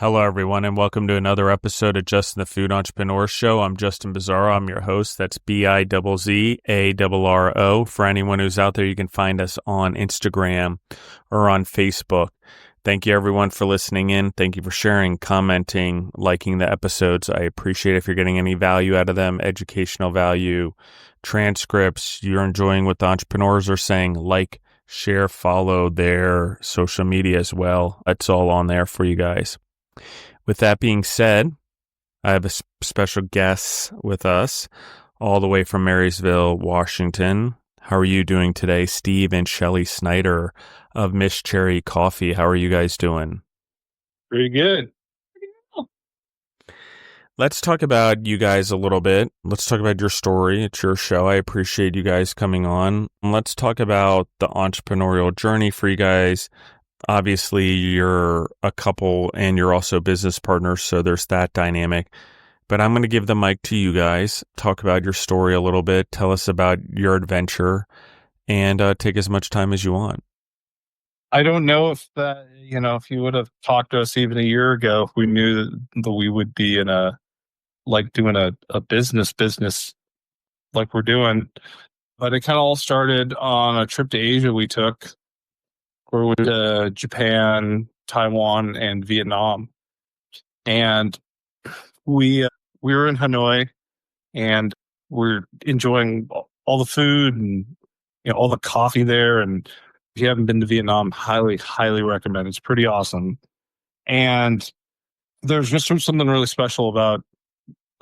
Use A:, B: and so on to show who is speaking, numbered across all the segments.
A: Hello, everyone, and welcome to another episode of Justin the Food Entrepreneur Show. I'm Justin Bizzarro. I'm your host. That's Bizzarro. For anyone who's out there, you can find us on Instagram or on Facebook. Thank you, everyone, for listening in. Thank you for sharing, commenting, liking the episodes. I appreciate if you're getting any value out of them, educational value, transcripts, you're enjoying what the entrepreneurs are saying, like, share, follow their social media as well. It's all on there for you guys. With that being said, I have a special guest with us all the way from Marysville, Washington. How are you doing today? Steve and Shelley Schneider of Miss Cherry Coffee. How are you guys doing?
B: Pretty good.
A: Let's talk about you guys a little bit. Let's talk about your story. It's your show. I appreciate you guys coming on. Let's talk about the entrepreneurial journey for you guys. Obviously, you're a couple and you're also business partners, so there's that dynamic. But I'm going to give the mic to you guys. Talk about your story a little bit. Tell us about your adventure and take as much time as you want.
B: I don't know if if you would have talked to us even a year ago, we knew that we would be in doing a business like we're doing. But it kind of all started on a trip to Asia we took, where we went to Japan, Taiwan, and Vietnam. And we were in Hanoi, and we're enjoying all the food and all the coffee there. And if you haven't been to Vietnam, highly recommend. It's pretty awesome. And there's just something really special about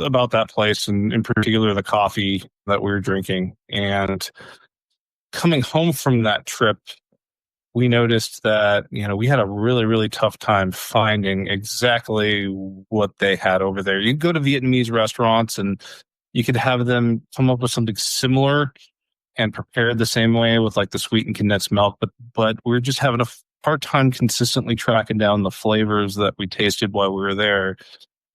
B: that place, and in particular the coffee that we were drinking. And coming home from that trip, we noticed that, we had a really tough time finding exactly what they had over there. You go to Vietnamese restaurants and you could have them come up with something similar and prepared the same way with like the sweetened condensed milk, but we're just having a hard time consistently tracking down the flavors that we tasted while we were there.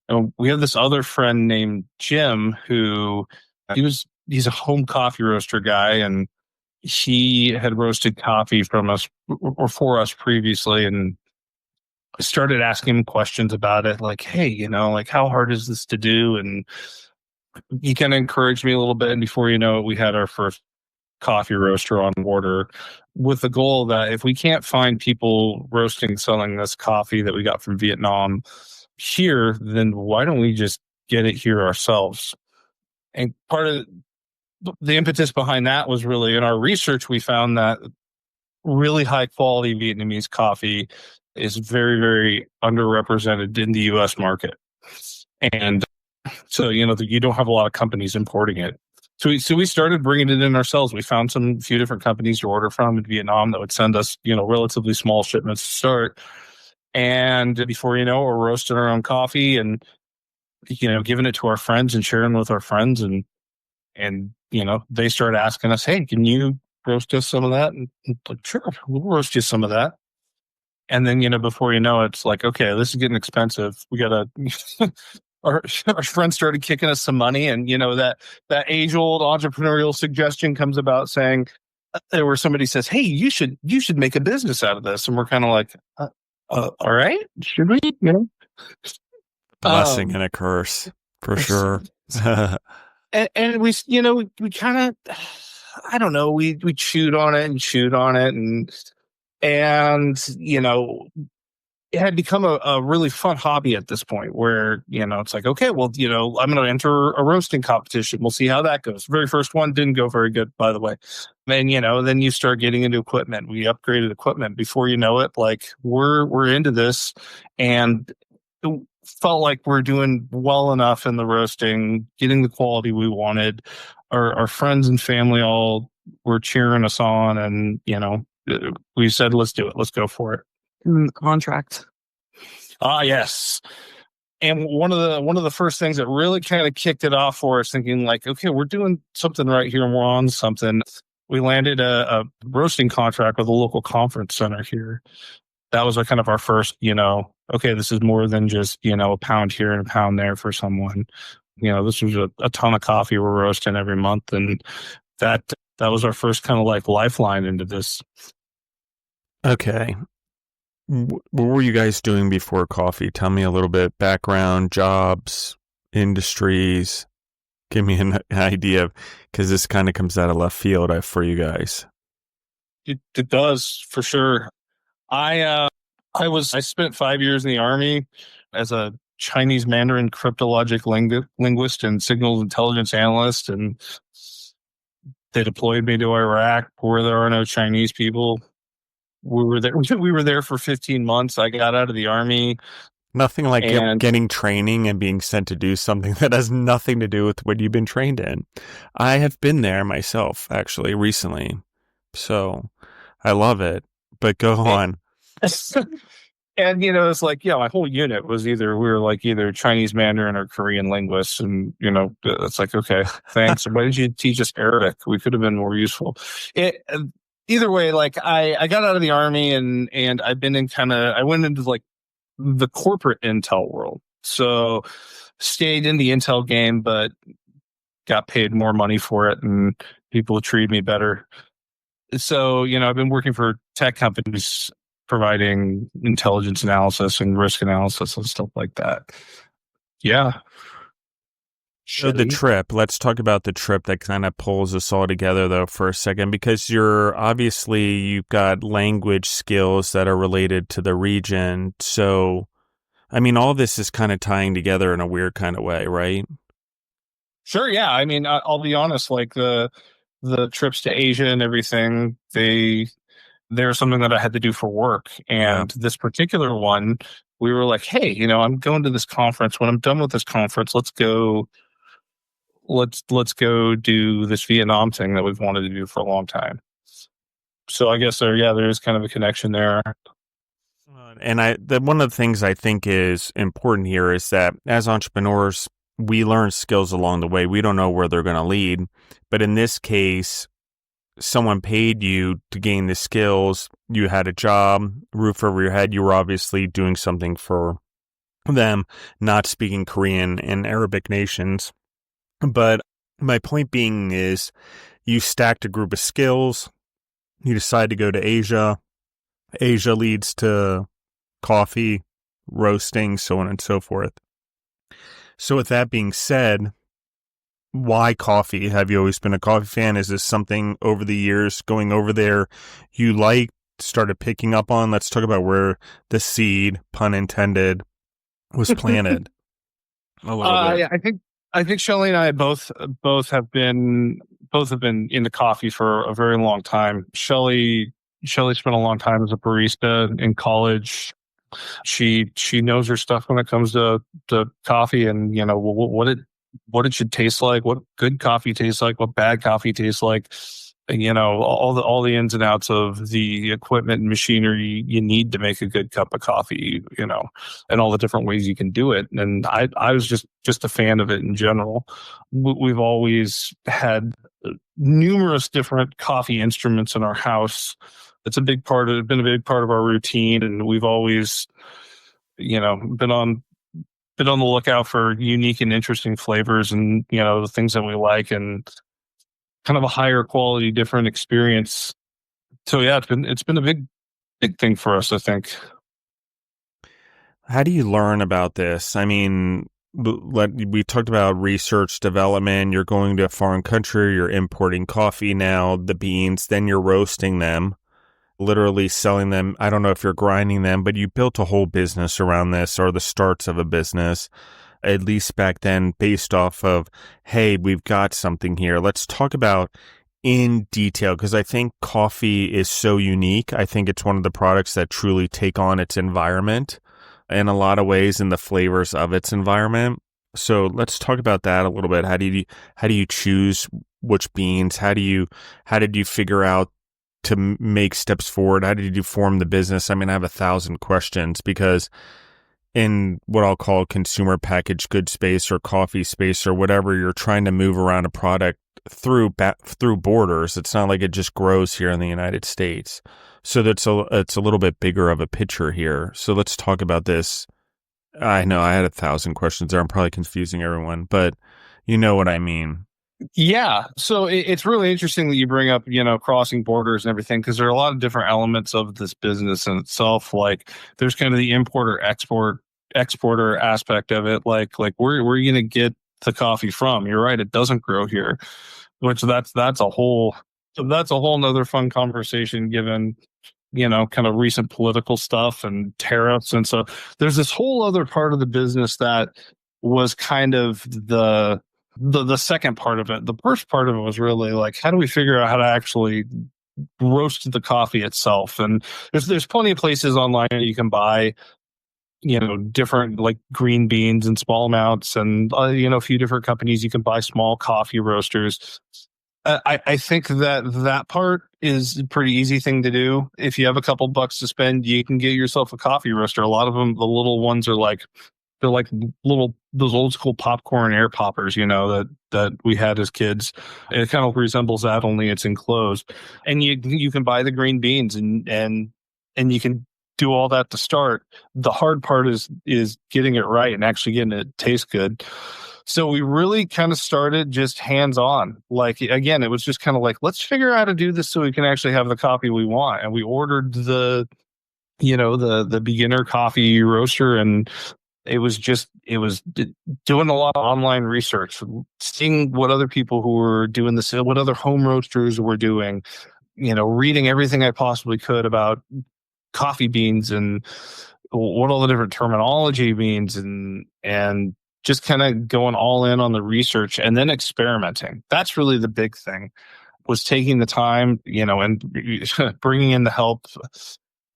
B: And we have this other friend named Jim who he's a home coffee roaster guy, and he had roasted coffee from us or for us previously, and I started asking him questions about it, like, hey, how hard is this to do? And he kind of encouraged me a little bit, and before you know it, we had our first coffee roaster on order, with the goal that if we can't find people roasting, selling this coffee that we got from Vietnam here, then why don't we just get it here ourselves? And part of the impetus behind that was really in our research, we found that really high quality Vietnamese coffee is very, very underrepresented in the US market. And so, you don't have a lot of companies importing it. So we started bringing it in ourselves. We found few different companies to order from in Vietnam that would send us, relatively small shipments to start. And before you know it, we're roasting our own coffee and, giving it to our friends and sharing with our friends. And they started asking us, hey, can you roast us some of that? And like, sure, we'll roast you some of that. And then, before you know it, it's like, okay, this is getting expensive. We got to, our friends started kicking us some money. And, that age old entrepreneurial suggestion comes about saying, where somebody says, hey, you should make a business out of this. And we're kind of like, all right, should we,
A: Blessing and a curse, for sure.
B: And we kind of, I don't know, we chewed on it and it had become a really fun hobby at this point where, it's like, okay, well, I'm going to enter a roasting competition. We'll see how that goes. Very first one didn't go very good, by the way. And, then you start getting into equipment. We upgraded equipment. Before you know it, like we're into this, and it felt like we're doing well enough in the roasting, getting the quality we wanted. Our friends and family all were cheering us on, and, we said, let's do it. Let's go for it.
C: Contract.
B: Yes. And one of the first things that really kind of kicked it off for us, thinking like, okay, we're doing something right here and we're on something. We landed a roasting contract with a local conference center here. That was our first, okay, this is more than just, a pound here and a pound there for someone. This was a ton of coffee we're roasting every month. And that was our first kind of like lifeline into this.
A: Okay. What were you guys doing before coffee? Tell me a little bit, background, jobs, industries. Give me an idea, because this kind of comes out of left field for you guys.
B: It does for sure. I spent 5 years in the Army as a Chinese Mandarin cryptologic linguist and signals intelligence analyst, and they deployed me to Iraq where there are no Chinese people. We were there. We were there for 15 months. I got out of the Army,
A: Nothing like
B: and
A: getting training and being sent to do something that has nothing to do with what you've been trained in. I have been there myself, actually, recently. So I love it. But go on.
B: and it's like, my whole unit was we were like either Chinese Mandarin or Korean linguists, and it's like, okay, thanks. Why did you teach us Arabic? We could have been more useful. Either way, like I got out of the Army, and I've been I went into like the corporate intel world. So stayed in the intel game, but got paid more money for it, and people treated me better. So, I've been working for tech companies providing intelligence analysis and risk analysis and stuff like that. Yeah.
A: So the trip, let's talk about the trip that kind of pulls us all together, though, for a second, because you've got language skills that are related to the region. So, I mean, all this is kind of tying together in a weird kind of way, right?
B: Sure. Yeah. I mean, I'll be honest, like the trips to Asia and everything, they're something that I had to do for work. And this particular one, we were like, hey, I'm going to this conference. When I'm done with this conference, let's go do this Vietnam thing that we've wanted to do for a long time. So I guess there is kind of a connection there.
A: And one of the things I think is important here is that as entrepreneurs, we learn skills along the way. We don't know where they're going to lead. But in this case, someone paid you to gain the skills. You had a job, roof over your head. You were obviously doing something for them, not speaking Korean and Arabic nations. But my point being is you stacked a group of skills. You decide to go to Asia. Asia leads to coffee, roasting, so on and so forth. So with that being said, why coffee? Have you always been a coffee fan? Is this something over the years going over there you started picking up on? Let's talk about where the seed, pun intended, was planted. A little bit.
B: Yeah, I think Shelley and I both have been into coffee for a very long time. Shelley spent a long time as a barista in college. She knows her stuff when it comes to coffee, and what it should taste like, what good coffee tastes like, what bad coffee tastes like, all the ins and outs of the equipment and machinery you need to make a good cup of coffee, and all the different ways you can do it. And I was just a fan of it in general. We've always had numerous different coffee instruments in our house. It's been a big part of our routine, and we've always, been on the lookout for unique and interesting flavors, and the things that we like, and kind of a higher quality, different experience. So yeah, it's been a big thing for us, I think.
A: How do you learn about this? I mean, we talked about research development. You're going to a foreign country. You're importing coffee now, the beans, then you're roasting them, literally selling them. I don't know if you're grinding them, but you built a whole business around this, or the starts of a business, at least back then, based off of, hey, we've got something here. Let's talk about in detail, because I think coffee is so unique. I think it's one of the products that truly take on its environment in a lot of ways, in the flavors of its environment. So let's talk about that a little bit. How do you choose which beans? How did you figure out to make steps forward? How did you form the business? I mean, I have 1,000 questions, because in what I'll call consumer packaged goods space or coffee space or whatever, you're trying to move around a product through borders. It's not like it just grows here in the United States. So it's a little bit bigger of a picture here. So let's talk about this. I know I had 1,000 questions there. I'm probably confusing everyone, but you know what I mean.
B: Yeah. So it's really interesting that you bring up, crossing borders and everything, because there are a lot of different elements of this business in itself. Like there's kind of the importer exporter aspect of it. Like where are you going to get the coffee from? You're right. It doesn't grow here, which that's a whole nother fun conversation given, kind of recent political stuff and tariffs. And so there's this whole other part of the business that was kind of the second part of it. The first part of it was really like, how do we figure out how to actually roast the coffee itself? And there's plenty of places online that you can buy, different like green beans in small amounts, and a few different companies you can buy small coffee roasters. I think that part is a pretty easy thing to do. If you have a couple bucks to spend, you can get yourself a coffee roaster. A lot of them, the little ones are like, they're like those old school popcorn air poppers, that we had as kids. It kind of resembles that, only it's enclosed. And you can buy the green beans and you can do all that to start. The hard part is getting it right and actually getting it to taste good. So we really kind of started just hands on. Like, again, it was just kind of like, let's figure out how to do this so we can actually have the coffee we want. And we ordered the beginner coffee roaster, and it was doing a lot of online research, seeing what other people who were doing this, what other home roasters were doing, reading everything I possibly could about coffee beans and what all the different terminology means, and just kind of going all in on the research and then experimenting. That's really the big thing, was taking the time, and bringing in the help,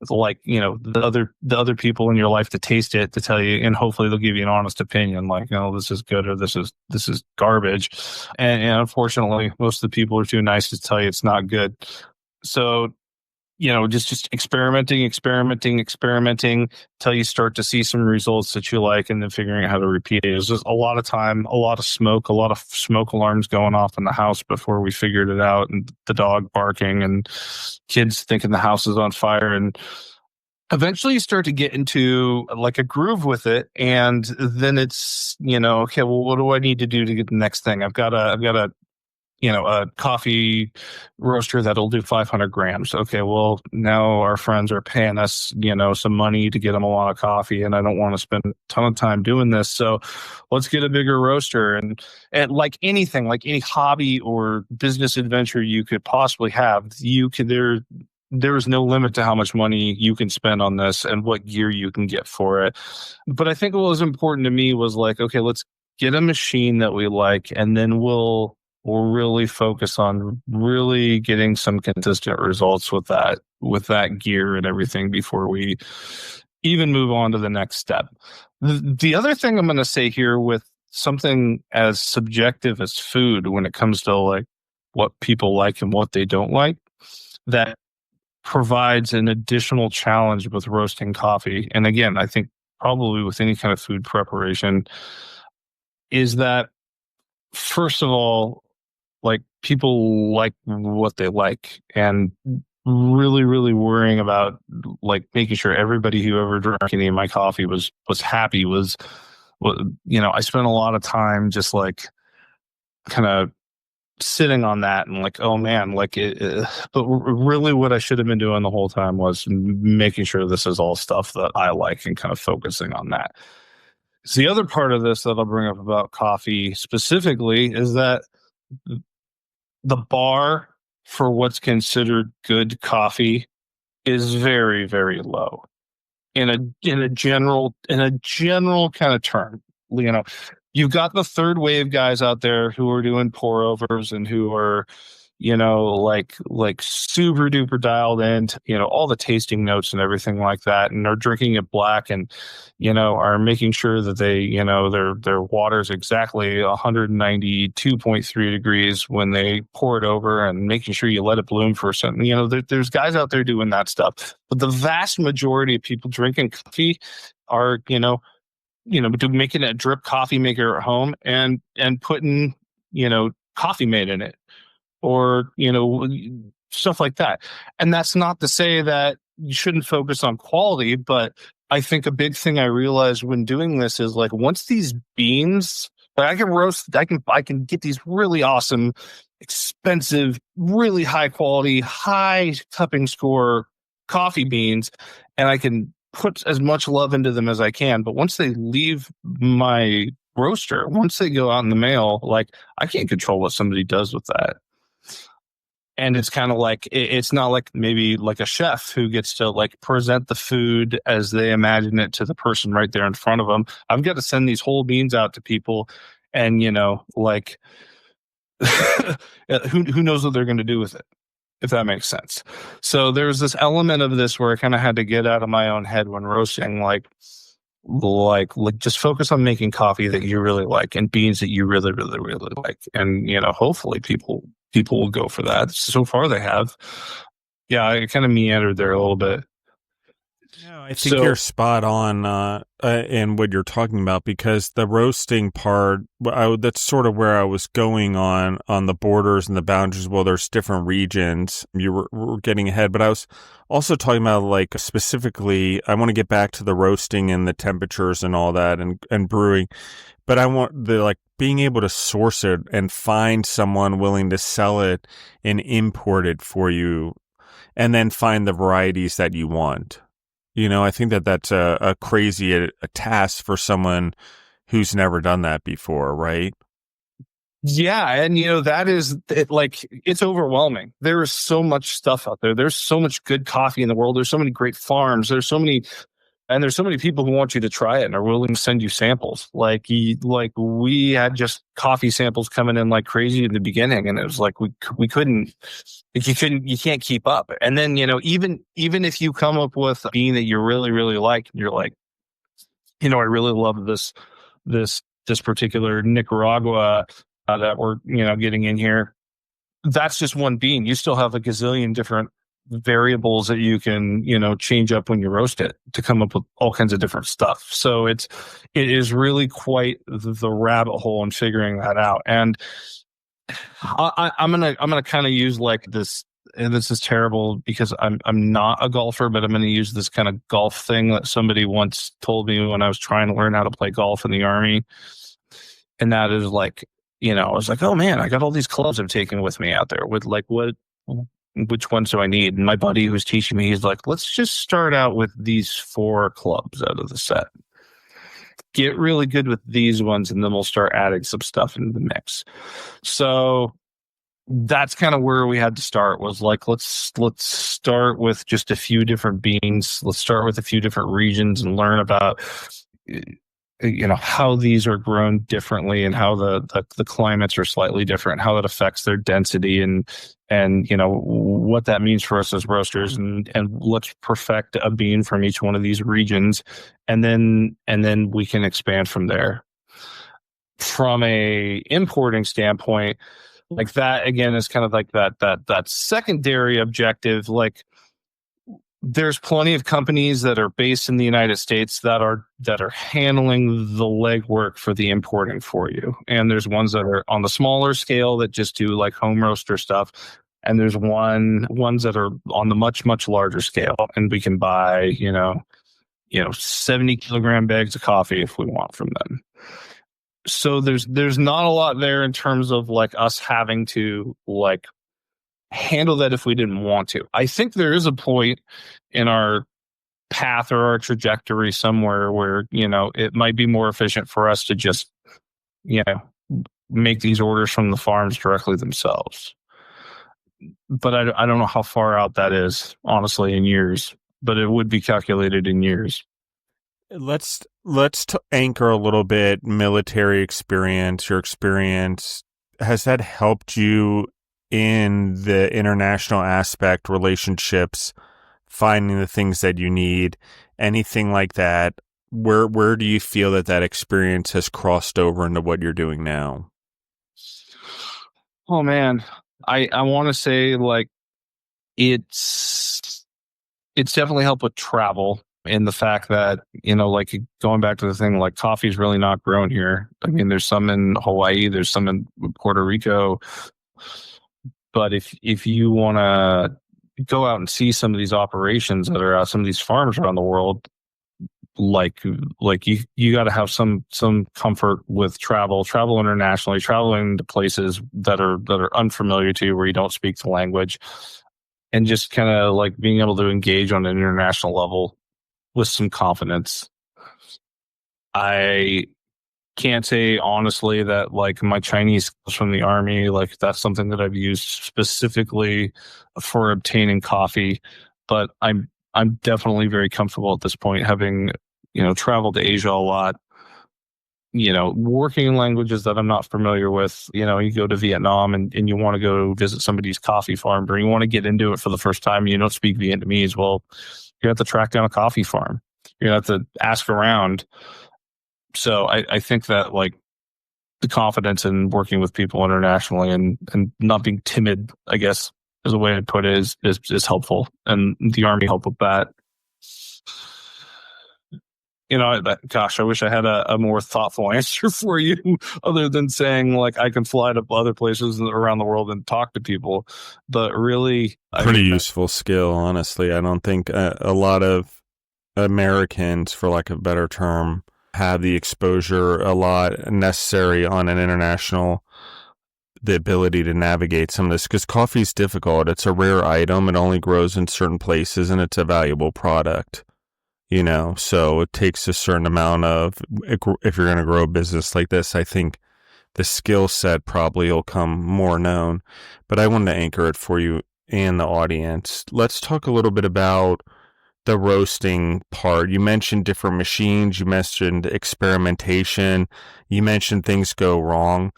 B: like, the other people in your life to taste it, to tell you, and hopefully they'll give you an honest opinion, like, this is good or this is garbage. And unfortunately, most of the people are too nice to tell you it's not good. So, just experimenting till you start to see some results that you like, and then figuring out how to repeat it. It was just a lot of time, a lot of smoke alarms going off in the house before we figured it out, and the dog barking and kids thinking the house is on fire. And eventually you start to get into like a groove with it. And then it's, okay, well, what do I need to do to get the next thing? I've got a coffee roaster that'll do 500 grams. Okay, well, now our friends are paying us, some money to get them a lot of coffee, and I don't want to spend a ton of time doing this. So let's get a bigger roaster. And like anything, like any hobby or business adventure you could possibly have, there is no limit to how much money you can spend on this and what gear you can get for it. But I think what was important to me was like, okay, let's get a machine that we like, and then we'll really focus on really getting some consistent results with that gear and everything before we even move on to the next step. The other thing I'm going to say here, with something as subjective as food, when it comes to like what people like and what they don't like, that provides an additional challenge with roasting coffee. And again, I think probably with any kind of food preparation, is that, first of all, like, people like what they like, and really, really worrying about like making sure everybody who ever drank any of my coffee was happy, I spent a lot of time just like kind of sitting on that and like, oh man, like but really what I should have been doing the whole time was making sure this is all stuff that I like, and kind of focusing on that. So the other part of this that I'll bring up about coffee specifically is that the bar for what's considered good coffee is very, very low in a general kind of term. You've got the third wave guys out there who are doing pour overs and who are, like super duper dialed in, all the tasting notes and everything like that, and are drinking it black, and, are making sure that they, their water's exactly 192.3 degrees when they pour it over, and making sure you let it bloom for a second. There's guys out there doing that stuff. But the vast majority of people drinking coffee are, making a drip coffee maker at home and putting, Coffee Mate in it, or, stuff like that. And that's not to say that you shouldn't focus on quality, but I think a big thing I realized when doing this is like, once these beans But I can roast. I can get these really awesome, expensive, really high quality, high cupping score coffee beans, and I can put as much love into them as I can. But once they leave my roaster, once they go out in the mail, like I can't control what somebody does with that. And it's kind of like it's not like maybe like a chef who gets to like present the food as they imagine it to the person right there in front of them. I've got to send these whole beans out to people, and like who knows what they're going to do with it, if that makes sense. So there's this element of this where I kind of had to get out of my own head when roasting, like just focus on making coffee that you really like and beans that you really really really like, and hopefully people will go for that. So far they have. Yeah, I kind of meandered there a little bit.
A: No, I think you're spot on in what you're talking about, because the roasting part, that's sort of where I was going on the borders and the boundaries. Well, there's different regions. You were getting ahead, but I was also talking about like specifically, I want to get back to the roasting and the temperatures and all that and brewing, but I want the like being able to source it and find someone willing to sell it and import it for you, and then find the varieties that you want. I think that's a crazy a task for someone who's never done that before, right?
B: Yeah, and that is it. Like, it's overwhelming. There is so much stuff out there. There's so much good coffee in the world. There's so many great farms. There's so many people who want you to try it and are willing to send you samples. Like we had just coffee samples coming in like crazy in the beginning, and it was like we couldn't. Like you can't keep up. And then even if you come up with a bean that you really really like, and you're like, I really love this particular Nicaragua that we're getting in here. That's just one bean. You still have a gazillion different variables that you can change up when you roast it to come up with all kinds of different stuff. So it is really quite the rabbit hole in figuring that out. And I'm gonna kind of use like this, and this is terrible because I'm not a golfer, but I'm gonna use this kind of golf thing that somebody once told me when I was trying to learn how to play golf in the Army. And that is like, I was like, oh man, I got all these clubs I'm taking with me out there. With like, which ones do I need? And my buddy who was teaching me, he's like, let's just start out with these 4 clubs out of the set. Get really good with these ones, and then we'll start adding some stuff into the mix. So that's kind of where we had to start, was like, let's start with just a few different beans. Let's start with a few different regions and learn about how these are grown differently, and how the climates are slightly different, how that affects their density, and what that means for us as roasters, and let's perfect a bean from each one of these regions, and then we can expand from there. From a importing standpoint, like that again is kind of like that secondary objective. Like, there's plenty of companies that are based in the United States that are handling the legwork for the importing for you. And there's ones that are on the smaller scale that just do like home roaster stuff. And there's ones that are on the much, much larger scale. And we can buy, 70 kilogram bags of coffee if we want from them. So there's not a lot there in terms of like us having to like handle that if we didn't want to. I think there is a point in our path or our trajectory somewhere where it might be more efficient for us to just make these orders from the farms directly themselves. But I don't know how far out that is, honestly, in years, but it would be calculated in years.
A: Let's anchor a little bit. Military experience, your experience, has that helped you in the international aspect, relationships, finding the things that you need, anything like that? Where do you feel that experience has crossed over into what you're doing now?
B: Oh man, I want to say like it's definitely helped with travel, and the fact that like going back to the thing, like coffee is really not grown here. I mean, there's some in Hawaii, there's some in Puerto Rico. But if you want to go out and see some of these operations that are out, some of these farms around the world, like you got to have some comfort with travel internationally, traveling to places that are unfamiliar to you, where you don't speak the language, and just kind of like being able to engage on an international level with some confidence. I can't say honestly that like my Chinese skills from the army, like that's something that I've used specifically for obtaining coffee, but I'm definitely very comfortable at this point, having, traveled to Asia a lot, working in languages that I'm not familiar with. You go to Vietnam and you want to go visit somebody's coffee farm, or you want to get into it for the first time and you don't speak Vietnamese. Well, you have to track down a coffee farm. You have to ask around. So I think that like the confidence in working with people internationally and not being timid, I guess, is a way to put it, is helpful. And the Army helped with that. Gosh, I wish I had a more thoughtful answer for you, other than saying like I can fly to other places around the world and talk to people. But really,
A: pretty useful skill, honestly. I don't think a lot of Americans, for lack of a better term, have the exposure a lot necessary on an international, the ability to navigate some of this, because coffee is difficult. It's a rare item. It only grows in certain places, and it's a valuable product, so it takes a certain amount of, if you're going to grow a business like this, I think the skill set probably will come more known. But I wanted to anchor it for you and the audience. Let's talk a little bit about the roasting part. You mentioned different machines. You mentioned experimentation. You mentioned things go wrong.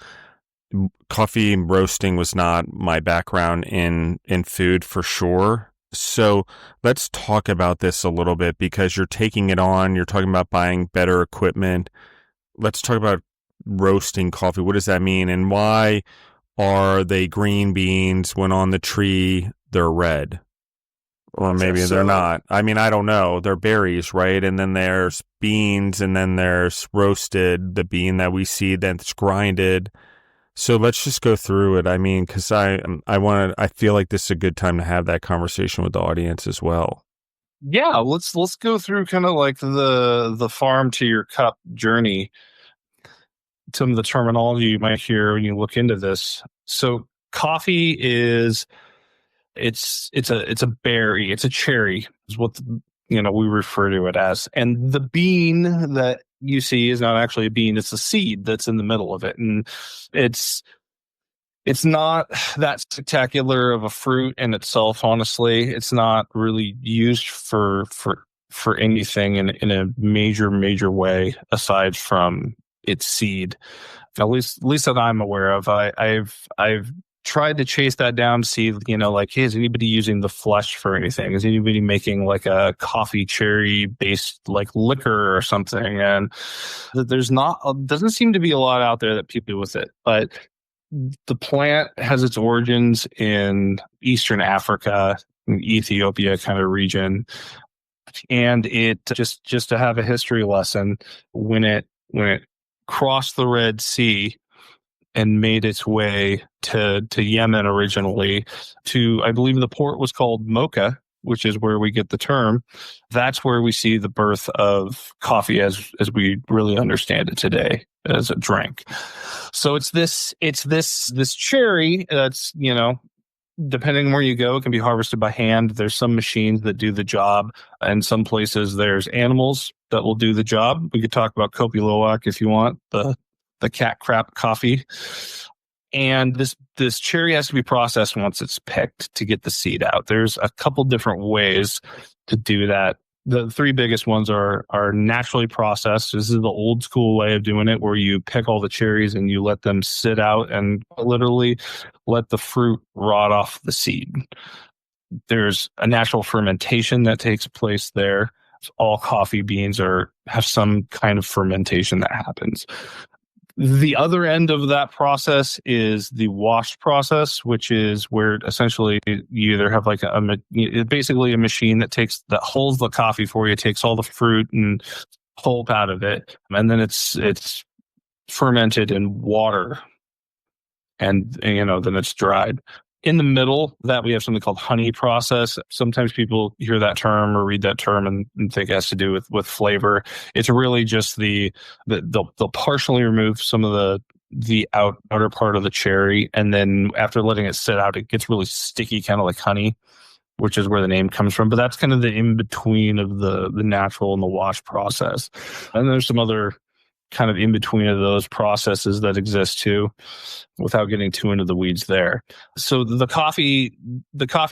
A: Coffee roasting was not my background in food, for sure. So let's talk about this a little bit, because you're taking it on. You're talking about buying better equipment. Let's talk about roasting coffee. What does that mean? And why are they green beans when on the tree they're red? Or maybe they're not. I mean, I don't know. They're berries, right? And then there's beans, and then there's roasted, the bean that we see that's grinded. So let's just go through it. I mean, because I feel like this is a good time to have that conversation with the audience as well.
B: Yeah, let's go through kind of like the farm to your cup journey. Some of the terminology you might hear when you look into this. So coffee is, it's a berry, it's a cherry, is what we refer to it as. And the bean that you see is not actually a bean, it's a seed that's in the middle of it. And it's not that spectacular of a fruit in itself, honestly. It's not really used for anything in a major way aside from its seed. At least that I'm aware of. I've tried to chase that down to see, like, hey, is anybody using the flesh for anything? Is anybody making like a coffee cherry based like liquor or something? And doesn't seem to be a lot out there that people do with it. But the plant has its origins in Eastern Africa, in Ethiopia kind of region. And it just to have a history lesson, when it crossed the Red Sea and made its way to Yemen originally, to, I believe the port was called Mocha, which is where we get the term. That's where we see the birth of coffee as we really understand it today as a drink. So it's this cherry that's, depending where you go, it can be harvested by hand. There's some machines that do the job, and some places there's animals that will do the job. We could talk about Kopi Luwak if you want, the cat crap coffee. And this cherry has to be processed once it's picked to get the seed out. There's a couple different ways to do that. The three biggest ones are naturally processed. This is the old school way of doing it, where you pick all the cherries and you let them sit out and literally let the fruit rot off the seed. There's a natural fermentation that takes place there. All coffee beans have some kind of fermentation that happens. The other end of that process is the wash process, which is where essentially you either have like basically a machine that holds the coffee for you, takes all the fruit and pulp out of it, and then it's fermented in water, and then it's dried. In the middle, that we have something called honey process. Sometimes people hear that term or read that term and think it has to do with flavor. It's really just they'll partially remove some of the outer part of the cherry, and then after letting it sit out, it gets really sticky, kind of like honey, which is where the name comes from. But that's kind of the in between of the natural and the wash process. And there's some other kind of in between of those processes that exist too, without getting too into the weeds there. So the coffee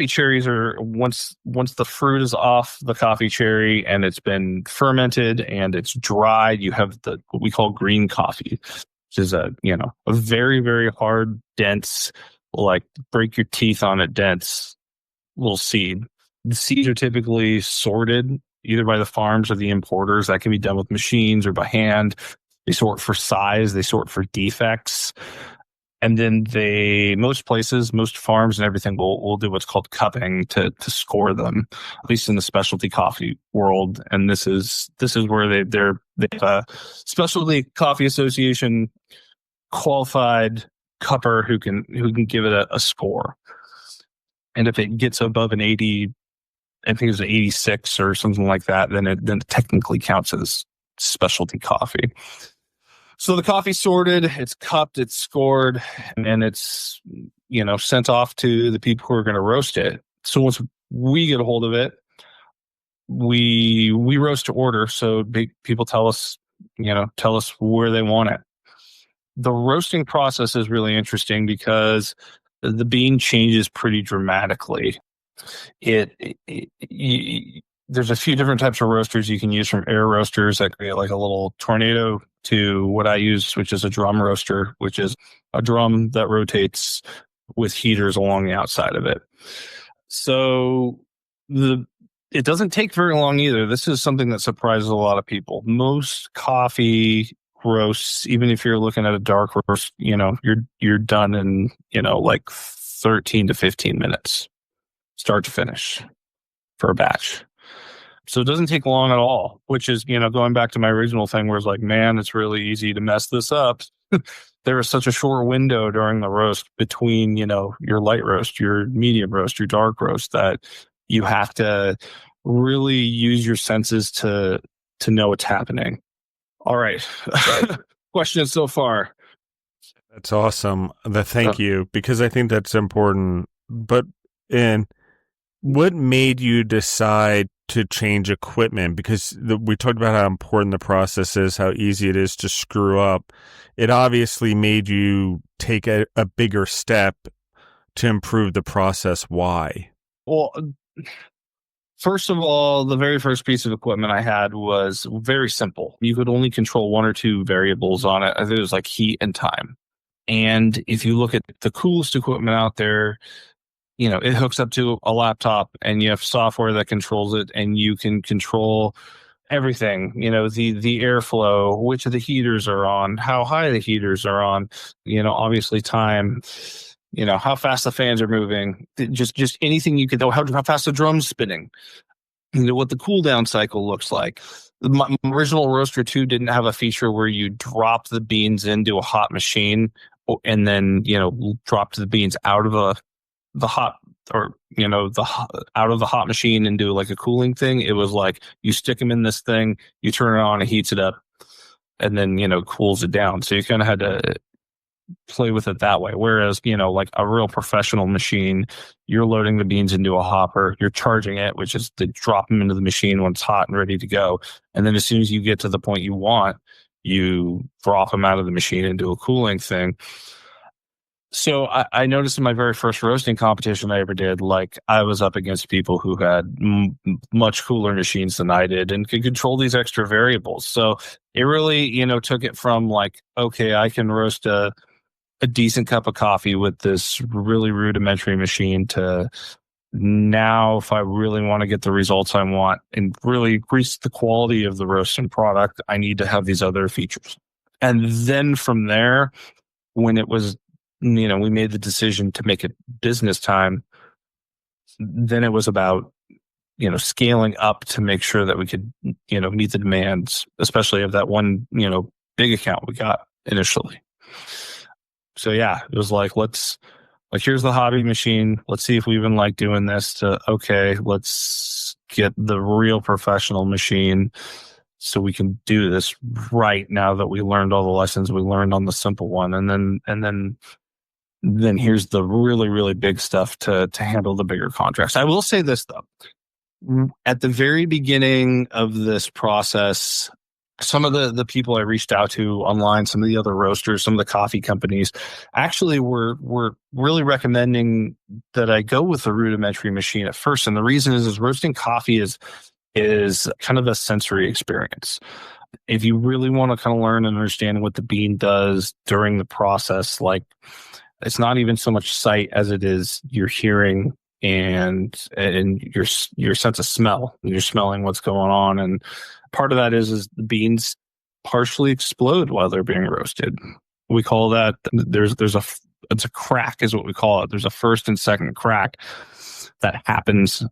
B: cherries are once the fruit is off the coffee cherry and it's been fermented and it's dried, you have what we call green coffee, which is a very, very hard, dense, like break your teeth on it, dense little seed. The seeds are typically sorted either by the farms or the importers. That can be done with machines or by hand. They sort for size, they sort for defects. And then most places, most farms and everything will do what's called cupping to score them, at least in the specialty coffee world. And this is where they have a specialty coffee association qualified cupper who can give it a score. And if it gets above an 80, I think it's an 86 or something like that, then it technically counts as specialty coffee. So the coffee's sorted, it's cupped, it's scored, and it's, sent off to the people who are going to roast it. So once we get a hold of it, we roast to order. So people tell us where they want it. The roasting process is really interesting because the bean changes pretty dramatically. There's a few different types of roasters you can use, from air roasters that create like a little tornado to what I use, which is a drum roaster, which is a drum that rotates with heaters along the outside of it. So it doesn't take very long either. This is something that surprises a lot of people. Most coffee roasts, even if you're looking at a dark roast, you're done in, like 13 to 15 minutes, start to finish for a batch. So it doesn't take long at all, which is, going back to my original thing where it's like, man, it's really easy to mess this up. There is such a short window during the roast between, your light roast, your medium roast, your dark roast, that you have to really use your senses to know what's happening. All right. Questions so far?
A: That's awesome. Thank you, because I think that's important. But what made you decide to change equipment? Because we talked about how important the process is, how easy it is to screw up. It obviously made you take a bigger step to improve the process. Why?
B: Well, first of all, the very first piece of equipment I had was very simple. You could only control one or two variables on it. I think it was like heat and time. And if you look at the coolest equipment out there, it hooks up to a laptop and you have software that controls it, and you can control everything, the airflow, which of the heaters are on, how high the heaters are on, obviously time, how fast the fans are moving, just anything you could know, how fast the drum's spinning, what the cool down cycle looks like. My original roaster 2 didn't have a feature where you drop the beans into a hot machine and then, drop the beans out of the hot, or out of the hot machine and do like a cooling thing. It was like you stick them in this thing, you turn it on, it heats it up, and then cools it down. So you kind of had to play with it that way. Whereas like a real professional machine, you're loading the beans into a hopper, you're charging it, which is to drop them into the machine when it's hot and ready to go, and then as soon as you get to the point you want, you drop them out of the machine into a cooling thing. So I noticed in my very first roasting competition I ever did, like I was up against people who had much cooler machines than I did and could control these extra variables. So it really, took it from like, okay, I can roast a decent cup of coffee with this really rudimentary machine, to now, if I really want to get the results I want and really increase the quality of the roasting product, I need to have these other features. And then from there, when it was, we made the decision to make it business time, then it was about, scaling up to make sure that we could, meet the demands, especially of that one, big account we got initially. So yeah, it was like, let's Like, here's the hobby machine. Let's see if we even like doing this, to, okay, let's get the real professional machine so we can do this right now that we learned all the lessons we learned on the simple one. And then here's the really, really big stuff to handle the bigger contracts. I will say this, though. At the very beginning of this process, some of the people I reached out to online, some of the other roasters, some of the coffee companies, actually were really recommending that I go with the rudimentary machine at first. And the reason is roasting coffee is kind of a sensory experience. If you really want to kind of learn and understand what the bean does during the process, like, it's not even so much sight as it is your hearing and your sense of smell. You're smelling what's going on, and part of that is the beans partially explode while they're being roasted. We call that it's a crack is what we call it. There's a first and second crack that happens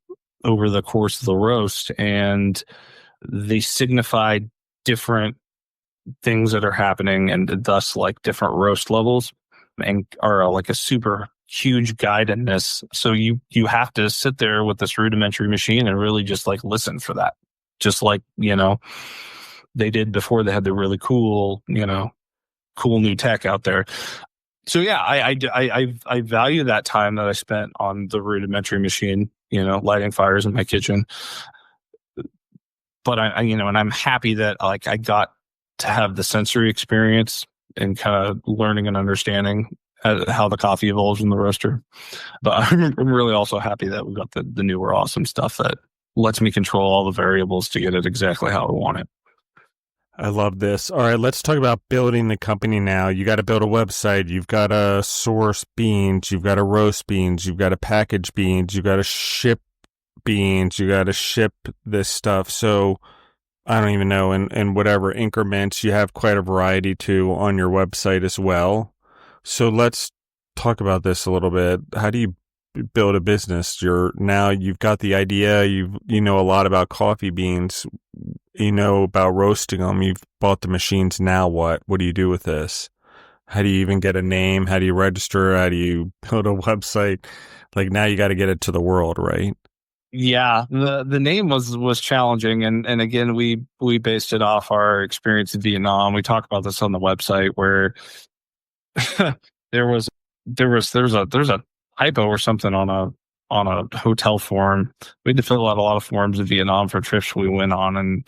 B: over the course of the roast, and they signify different things that are happening, and thus like different roast levels, and are like a super huge guide in this. So you have to sit there with this rudimentary machine and really just like listen for that, just like, they did before they had the really cool new tech out there. So yeah, I value that time that I spent on the rudimentary machine, lighting fires in my kitchen. But and I'm happy that like I got to have the sensory experience and kind of learning and understanding how the coffee evolves in the roaster. But I'm really also happy that we got the newer awesome stuff that lets me control all the variables to get it exactly how I want it.
A: I love this. All right, let's talk about building the company now. You got to build a website. You've got to source beans. You've got to roast beans. You've got to package beans. You've got to ship beans. You got to ship this stuff. So I don't even know, in whatever increments, you have quite a variety too on your website as well. So let's talk about this a little bit. How do you build a business? You've got the idea. You know a lot about coffee beans. You know about roasting them. You've bought the machines. Now what? What do you do with this? How do you even get a name? How do you register? How do you build a website? Like, now you got to get it to the world, right?
B: Yeah, the name was challenging, and again we based it off our experience in Vietnam. We talk about this on the website where there's a typo or something on a hotel form. We had to fill out a lot of forms in Vietnam for trips we went on, and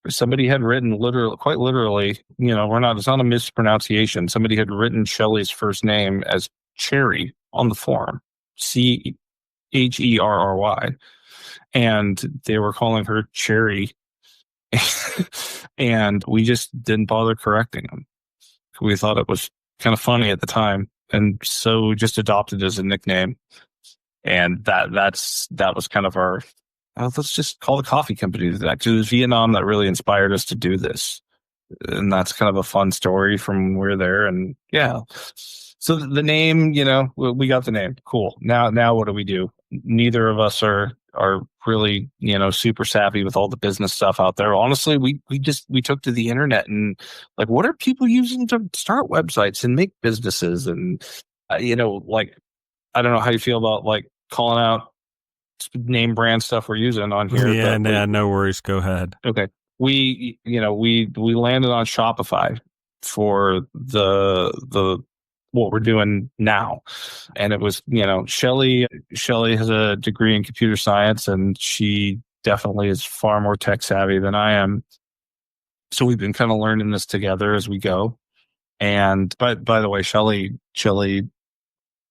B: somebody had written quite literally, it's not a mispronunciation. Somebody had written Shelley's first name as Cherry on the form, Cherry, and they were calling her Cherry, and we just didn't bother correcting them. We thought it was kind of funny at the time, and so we just adopted it as a nickname. And that was kind of our let's just call the coffee company that. Because it was Vietnam that really inspired us to do this, and that's kind of a fun story from when we were there. And yeah, so the name, we got the name. Cool. Now what do we do? Neither of us are really, super savvy with all the business stuff out there. Honestly, we took to the internet and like, what are people using to start websites and make businesses? And, like, I don't know how you feel about like calling out name brand stuff we're using on here.
A: Yeah, no worries. Go ahead.
B: Okay. We landed on Shopify for the what we're doing now. And it was, Shelley has a degree in computer science, and she definitely is far more tech savvy than I am. So we've been kind of learning this together as we go. And by the way, Shelley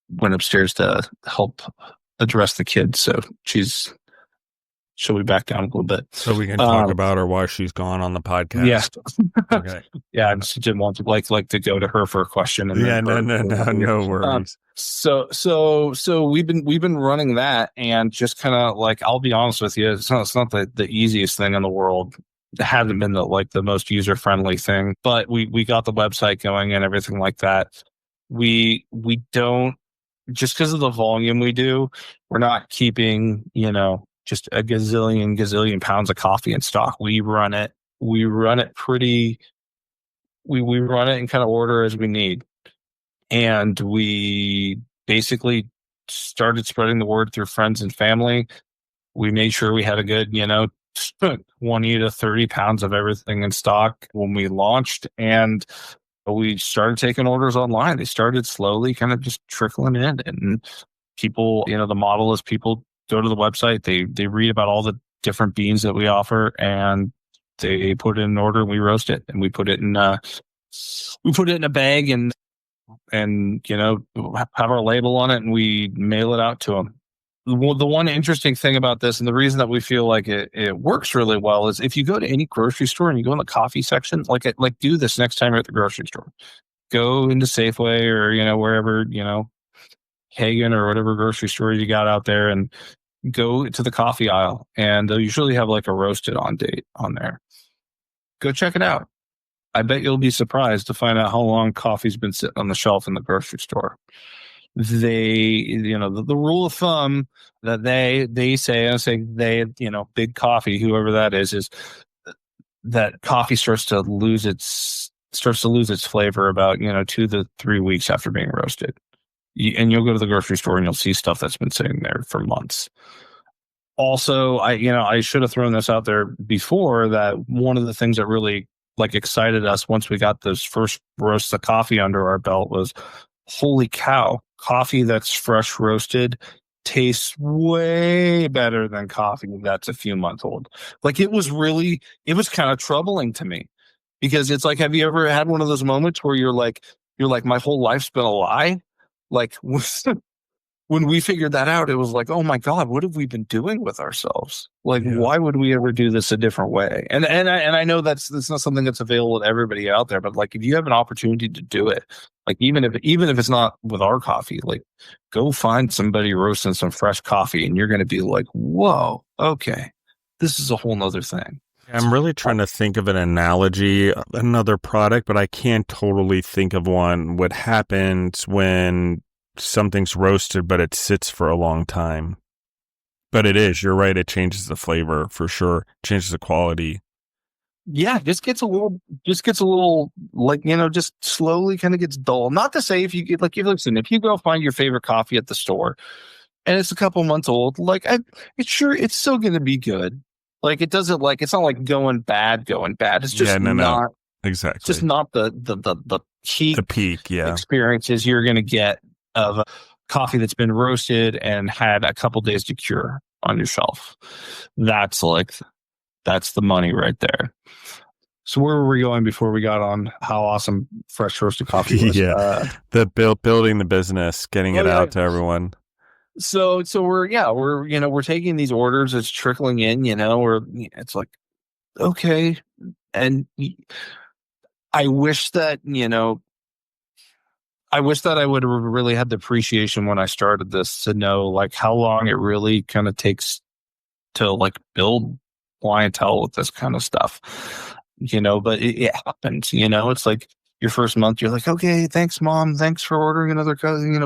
B: went upstairs to help address the kids. So she'll be back down a little bit.
A: So we can talk about her while she's gone on the podcast.
B: Yeah.
A: Okay.
B: Yeah. I just didn't want to like to go to her for a question. And
A: no worries.
B: So we've been running that, and just kind of like, I'll be honest with you, it's not the easiest thing in the world. It hasn't been the most user friendly thing, but we got the website going and everything like that. We don't, just because of the volume we do, we're not keeping, just a gazillion pounds of coffee in stock. We run it pretty, we run it in kind of order as we need. And we basically started spreading the word through friends and family. We made sure we had a good, 20 to 30 pounds of everything in stock when we launched. And we started taking orders online. They started slowly kind of just trickling in. And people, the model is people go to the website, they read about all the different beans that we offer, and they put in an order, and we roast it, and we put it in a bag, and have our label on it, and we mail it out to them. The one interesting thing about this, and the reason that we feel like it works really well, is if you go to any grocery store and you go in the coffee section, like do this next time you're at the grocery store. Go into Safeway or wherever, Hagen or whatever grocery store you got out there, and go to the coffee aisle, and they'll usually have like a roasted on date on there. Go check it out. I bet you'll be surprised to find out how long coffee's been sitting on the shelf in the grocery store. The rule of thumb that they say, I say they, Big Coffee, whoever that is that coffee starts to lose its flavor about 2 to 3 weeks after being roasted. And you'll go to the grocery store and you'll see stuff that's been sitting there for months. Also, I should have thrown this out there before, that one of the things that really excited us once we got those first roasts of coffee under our belt was, holy cow, coffee that's fresh roasted tastes way better than coffee that's a few months old. It was kind of troubling to me, because it's like, have you ever had one of those moments where you're like, my whole life's been a lie? When we figured that out, it was like, oh my God, what have we been doing with ourselves? Why would we ever do this a different way? And I know that's not something that's available to everybody out there, but if you have an opportunity to do it, even if it's not with our coffee, go find somebody roasting some fresh coffee, and you're going to be like, whoa, okay, this is a whole nother thing.
A: I'm really trying to think of an analogy, another product, but I can't totally think of one. What happens when something's roasted, but it sits for a long time? But you're right, it changes the flavor for sure, changes the quality.
B: Yeah, just gets a little, just slowly kind of gets dull. Not to say if you get, if you go find your favorite coffee at the store and it's a couple months old, it's still going to be good. It doesn't it's not like going bad. It's just not
A: exactly.
B: It's just not the peak experiences you're going to get of coffee that's been roasted and had a couple days to cure on your shelf. That's the money right there. So where were we going before we got on how awesome fresh roasted coffee was?
A: Building the business, getting it out to everyone.
B: So we're taking these orders, it's trickling in, it's like, okay. And I wish that I would have really had the appreciation when I started this to know how long it really kind of takes to build clientele with this kind of stuff, but it happens, it's your first month, you're like, okay, thanks Mom. Thanks for ordering another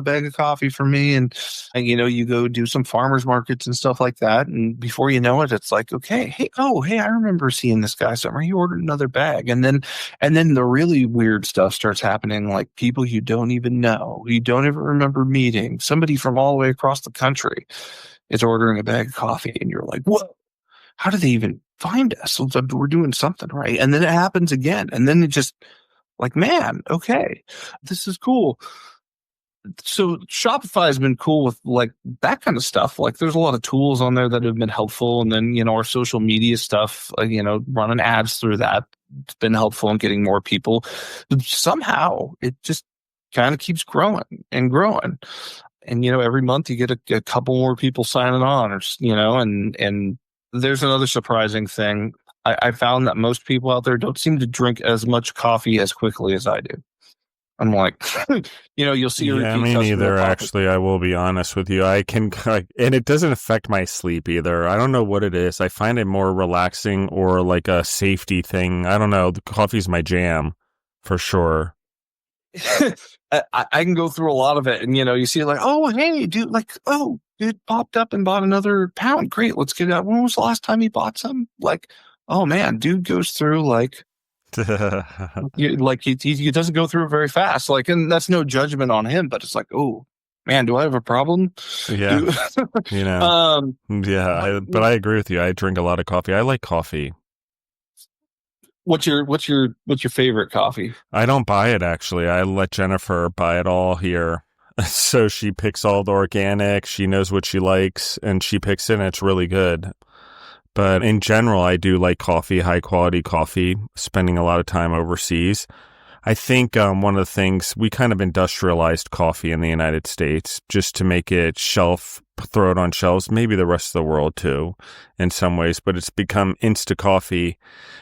B: bag of coffee for me. And you go do some farmers markets and stuff like that. And before you know it, it's like, okay, hey, I remember seeing this guy somewhere. He ordered another bag. And then the really weird stuff starts happening, people you don't even know, you don't even remember meeting. Somebody from all the way across the country is ordering a bag of coffee. And you're like, whoa, how did they even find us? We're doing something right. And then it happens again. And then it just, man, okay, this is cool. So Shopify has been cool with that kind of stuff. There's a lot of tools on there that have been helpful. And then, our social media stuff, running ads through that, it's been helpful in getting more people. But somehow it just kind of keeps growing and growing. And, every month you get a couple more people signing on, and there's another surprising thing. I found that most people out there don't seem to drink as much coffee as quickly as I do. I'm like, you'll see.
A: Yeah, me neither. Actually, I will be honest with you. And it doesn't affect my sleep either. I don't know what it is. I find it more relaxing or a safety thing. I don't know. The coffee's my jam for sure.
B: I can go through a lot of it, and you see oh, hey, dude, dude popped up and bought another pound. Great, let's get it out. When was the last time he bought some? Oh man, dude goes through he doesn't go through it very fast. And that's no judgment on him, but it's oh man, do I have a problem?
A: Yeah. You know, but I agree with you. I drink a lot of coffee. I like coffee.
B: What's your favorite coffee?
A: I don't buy it, actually. I let Jennifer buy it all here. So she picks all the organic. She knows what she likes and she picks it, and it's really good. But in general, I do like coffee, high quality coffee, spending a lot of time overseas. I think one of the things, we kind of industrialized coffee in the United States just to make it throw it on shelves, maybe the rest of the world too, in some ways, but it's become Insta coffee.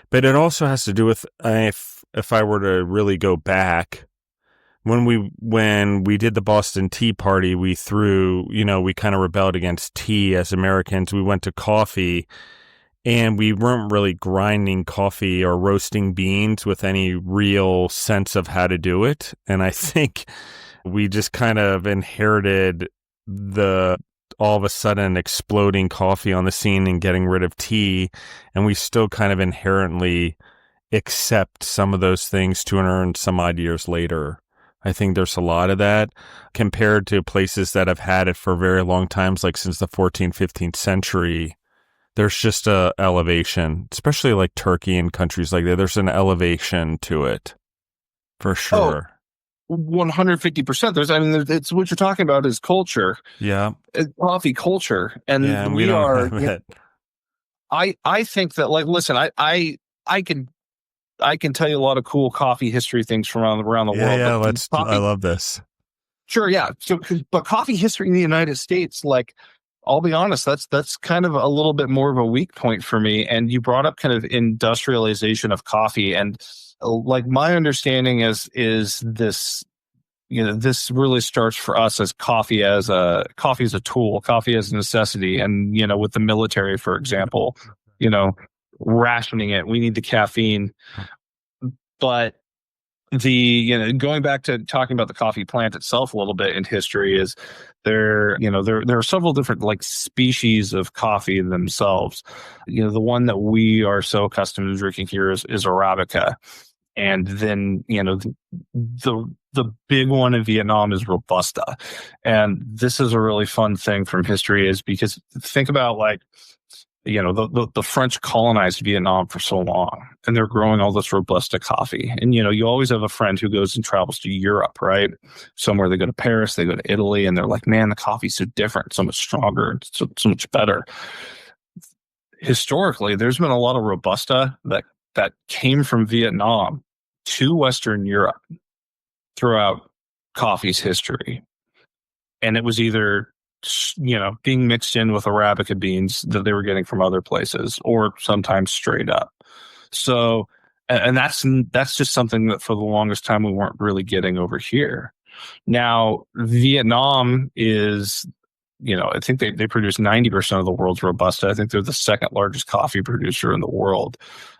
A: But it also has to do with, if I were to really go back, when we did the Boston Tea Party, we kind of rebelled against tea as Americans. We went to coffee. And we weren't really grinding coffee or roasting beans with any real sense of how to do it. And I think we just kind of inherited all of a sudden exploding coffee on the scene and getting rid of tea. And we still kind of inherently accept some of those things 200 and some odd years later. I think there's a lot of that compared to places that have had it for very long times, like since the 14th, 15th century. There's just a elevation, especially like Turkey and countries like that. There's an elevation to it, for sure.
B: 150%. It's what you're talking about is culture.
A: Yeah,
B: coffee culture, and
A: we don't have it.
B: I think that, like, listen, I can tell you a lot of cool coffee history things from around the world.
A: Yeah, I love this.
B: Sure, yeah. So, but coffee history in the United States, like, I'll be honest, that's kind of a little bit more of a weak point for me. And you brought up kind of industrialization of coffee, and like my understanding is this, this really starts for us as coffee as a tool, coffee as a necessity, and with the military, for example, rationing it. We need the caffeine, but going back to talking about the coffee plant itself a little bit in history is there are several different like species of coffee themselves. The one that we are so accustomed to drinking here is Arabica. And then, the big one in Vietnam is Robusta. And this is a really fun thing from history, is because think about, like, the French colonized Vietnam for so long, and they're growing all this Robusta coffee. And, you always have a friend who goes and travels to Europe, right? Somewhere they go to Paris, they go to Italy, and they're like, man, the coffee's so different, so much stronger, so much better. Historically, there's been a lot of Robusta that came from Vietnam to Western Europe throughout coffee's history. And it was either being mixed in with Arabica beans that they were getting from other places, or sometimes straight up. So, and that's just something that for the longest time we weren't really getting over here. Now, Vietnam is, I think they produce 90% of the world's Robusta. I think they're the second largest coffee producer in the world.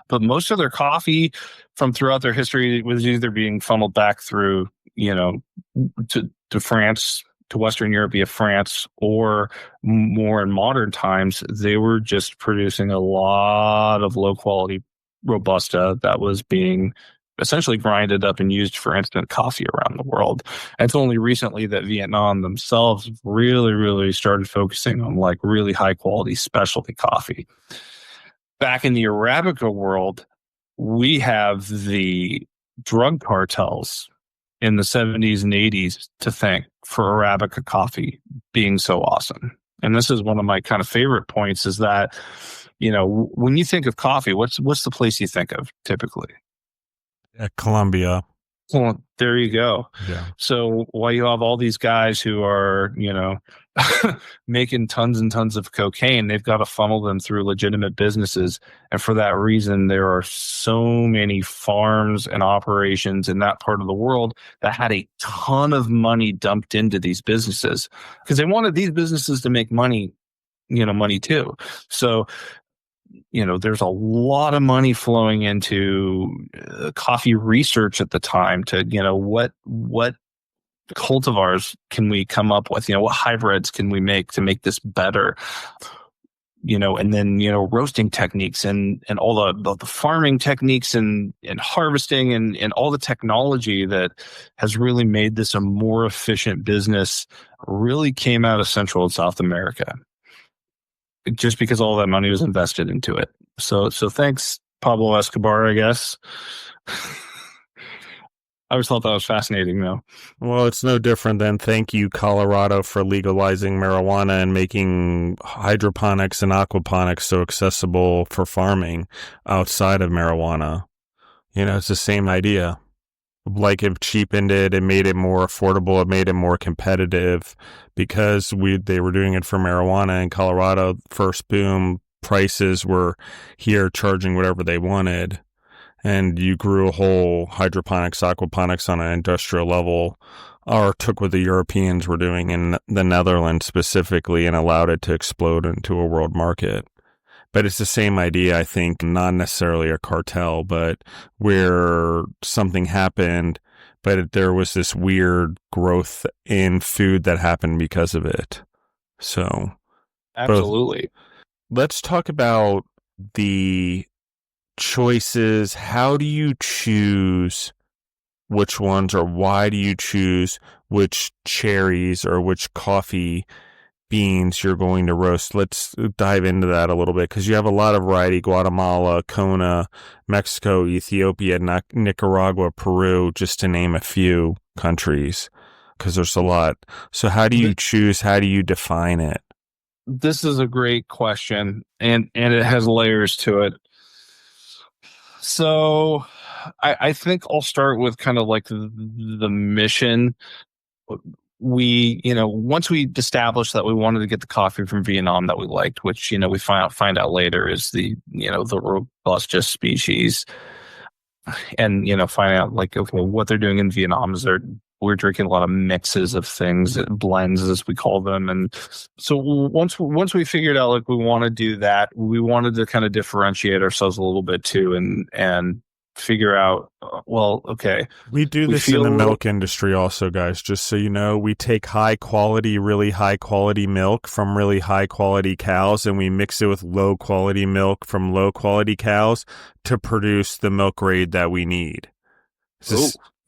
B: But most of their coffee from throughout their history was either being funneled back through, to France, to Western Europe via France, or more in modern times, they were just producing a lot of low quality Robusta that was being essentially grinded up and used for instant coffee around the world. And it's only recently that Vietnam themselves really, really started focusing on like really high quality specialty coffee. Back in the Arabica world, we have the drug cartels in the 70s and 80s to thank for Arabica coffee being so awesome. And this is one of my kind of favorite points, is that, when you think of coffee, what's the place you think of typically?
A: Colombia.
B: Well, there you go.
A: Yeah.
B: So while you have all these guys who are, making tons and tons of cocaine, they've got to funnel them through legitimate businesses. And for that reason, there are so many farms and operations in that part of the world that had a ton of money dumped into these businesses because they wanted these businesses to make money, money too. So, there's a lot of money flowing into coffee research at the time to, what cultivars can we come up with? What hybrids can we make to make this better? and then, roasting techniques and all the farming techniques and harvesting and all the technology that has really made this a more efficient business really came out of Central and South America, just because all that money was invested into it. So thanks, Pablo Escobar, I guess. I always thought that was fascinating, though.
A: Well, it's no different than thank you, Colorado, for legalizing marijuana and making hydroponics and aquaponics so accessible for farming outside of marijuana. It's the same idea. Like it cheapened it, it made it more affordable, it made it more competitive because they were doing it for marijuana in Colorado. First boom, prices were here charging whatever they wanted. And you grew a whole hydroponics, aquaponics on an industrial level, or took what the Europeans were doing in the Netherlands specifically and allowed it to explode into a world market. But it's the same idea, I think, not necessarily a cartel, but where something happened, but there was this weird growth in food that happened because of it. So,
B: absolutely.
A: Let's talk about the choices. How do you choose which ones, or why do you choose which cherries or which coffee beans you're going to roast? Let's dive into that a little bit, because you have a lot of variety: Guatemala, Kona, Mexico, Ethiopia, Nicaragua, Peru, just to name a few countries, because there's a lot. So how do you choose? How do you define it?
B: This is a great question, and it has layers to it. So I think I'll start with kind of like the mission. Once we established that we wanted to get the coffee from Vietnam that we liked, which, we find out later is the Robusta species, and, find out like, okay, what they're doing in Vietnam is we're drinking a lot of mixes of things, blends as we call them. And so once we figured out like we want to do that, we wanted to kind of differentiate ourselves a little bit too, and figure out, okay.
A: We do this in the milk industry also, guys, just so you know. We take really high quality milk from really high quality cows, and we mix it with low quality milk from low quality cows to produce the milk grade that we need.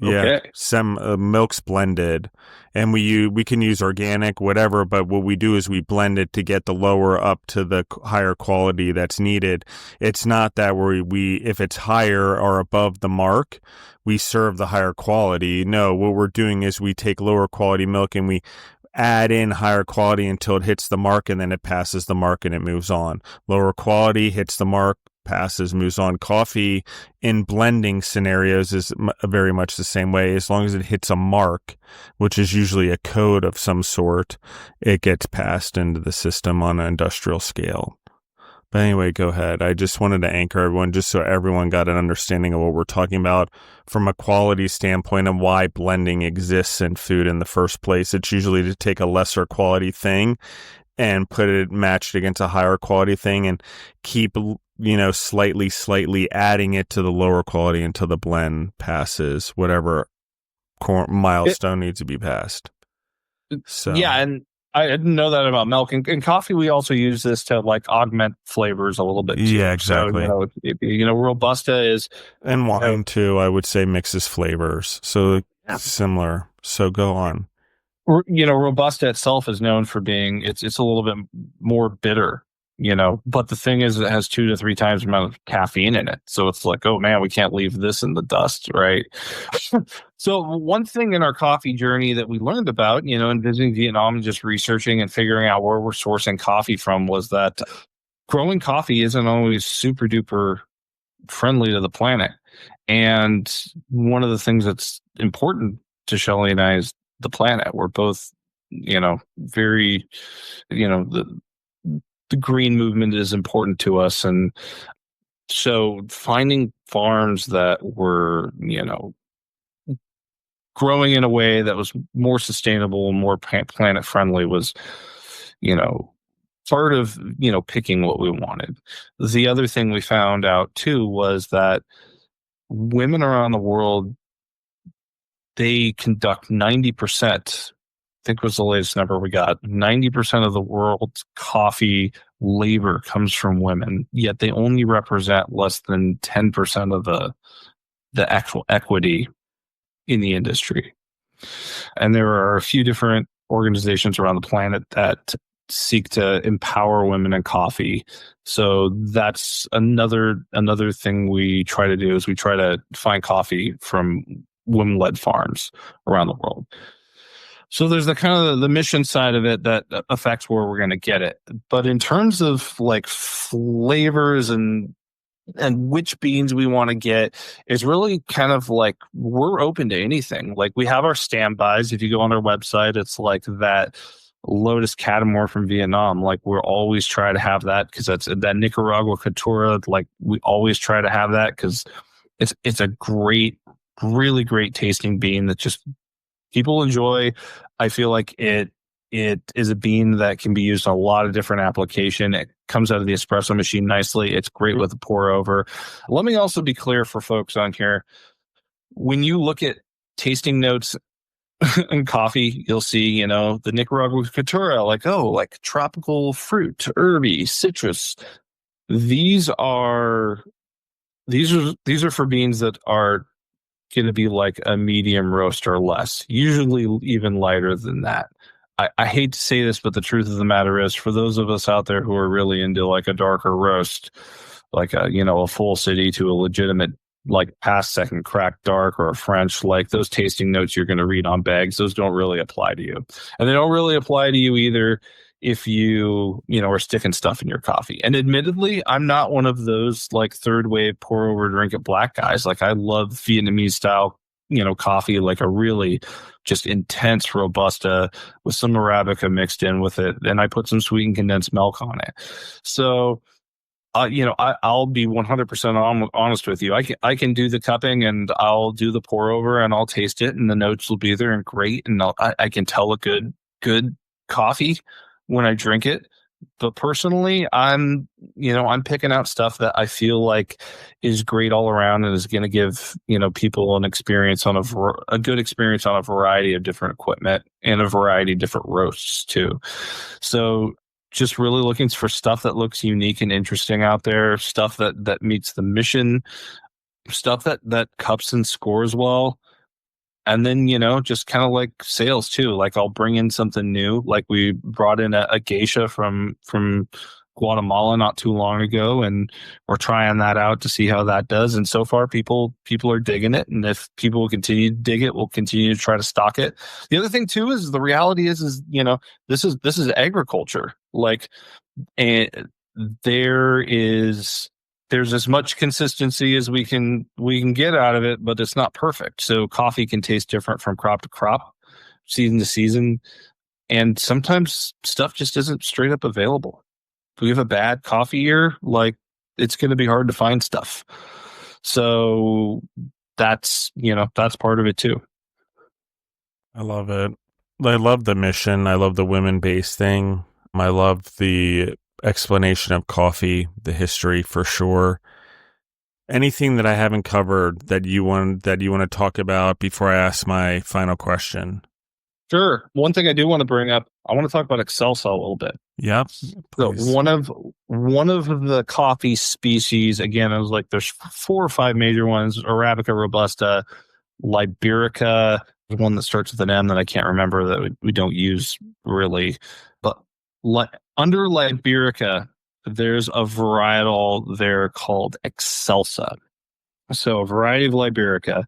B: Okay.
A: Milk's blended, and we can use organic, whatever, but what we do is we blend it to get the lower up to the higher quality that's needed. It's not that if it's higher or above the mark, we serve the higher quality. No, what we're doing is we take lower quality milk and we add in higher quality until it hits the mark, and then it passes the mark and it moves on. Lower quality hits the mark, passes, moves on. Coffee in blending scenarios is very much the same way. As long as it hits a mark, which is usually a code of some sort, it gets passed into the system on an industrial scale. But anyway, go ahead. I just wanted to anchor everyone just so everyone got an understanding of what we're talking about from a quality standpoint and why blending exists in food in the first place. It's usually to take a lesser quality thing and put it matched against a higher quality thing and keep slightly adding it to the lower quality until the blend passes whatever milestone needs to be passed. So
B: yeah, and I didn't know that about milk. And coffee, we also use this to like augment flavors a little bit too.
A: Yeah, exactly.
B: So, Robusta is,
A: and wine too, I would say, mixes flavors. So similar. So go on.
B: Robusta itself is known for being it's a little bit more bitter. But the thing is, it has 2 to 3 times the amount of caffeine in it. So it's like, oh man, we can't leave this in the dust, right? So one thing in our coffee journey that we learned about, in visiting Vietnam and just researching and figuring out where we're sourcing coffee from, was that growing coffee isn't always super duper friendly to the planet. And one of the things that's important to Shelley and I is the planet. We're both, very, the green movement is important to us. And so finding farms that were, growing in a way that was more sustainable and more planet friendly was, part of, picking what we wanted. The other thing we found out too was that women around the world, they conduct 90%, I think was the latest number we got, 90% of the world's coffee labor comes from women, yet they only represent less than 10% of the actual equity in the industry. And there are a few different organizations around the planet that seek to empower women in coffee. So that's another thing we try to do, is we try to find coffee from women-led farms around the world. So there's the kind of the mission side of it that affects where we're going to get it. But in terms of like flavors and which beans we want to get, is really kind of like we're open to anything. Like we have our standbys. If you go on our website, it's like that Lotus Catamore from Vietnam. Like we're always try to have that because that's that Nicaragua Caturra. Like we always try to have that because it's a great, really great tasting bean that just people enjoy. I feel like it is a bean that can be used in a lot of different application. It comes out of the espresso machine nicely. It's great with a pour over. Let me also be clear for folks on here. When you look at tasting notes in coffee, you'll see, the Nicaragua Caturra, like tropical fruit, herby, citrus. These are for beans that are going to be like a medium roast or less, usually even lighter than that. I hate to say this, but the truth of the matter is, for those of us out there who are really into like a darker roast, like a full city to a legitimate like past second crack dark or a French, like those tasting notes you're going to read on bags, those don't really apply to you. And they don't really apply to you either if you are sticking stuff in your coffee. And admittedly, I'm not one of those like third wave pour over drink it black guys. Like I love Vietnamese style, coffee, like a really just intense Robusta with some Arabica mixed in with it. And I put some sweetened condensed milk on it. So, I'll be 100% honest with you. I can do the cupping and I'll do the pour over and I'll taste it and the notes will be there and great. And I can tell a good coffee when I drink it. But personally, I'm picking out stuff that I feel like is great all around and is going to give, people an experience on a good experience on a variety of different equipment and a variety of different roasts too. So just really looking for stuff that looks unique and interesting out there, stuff that meets the mission, stuff that cups and scores well. And then, just kind of like sales too. Like I'll bring in something new. Like we brought in a geisha from Guatemala not too long ago, and we're trying that out to see how that does. And so far, people are digging it. And if people will continue to dig it, we'll continue to try to stock it. The other thing too is the reality is this is agriculture. Like, and there's as much consistency as we can get out of it, but it's not perfect. So coffee can taste different from crop to crop, season to season, and sometimes stuff just isn't straight up available. If we have a bad coffee year, like it's going to be hard to find stuff. So that's part of it too.
A: I love it. I love the mission. I love the women-based thing. I love the explanation of coffee, the history for sure. Anything that I haven't covered that you want to talk about before I ask my final question?
B: Sure. One thing I do want to bring up, I want to talk about Excelsa a little bit.
A: Yep.
B: Please. So one of the coffee species, again, I was like, there's 4 or 5 major ones: Arabica, Robusta, Liberica, one that starts with an M that I can't remember that we don't use really. But under Liberica, there's a varietal there called Excelsa. So a variety of Liberica.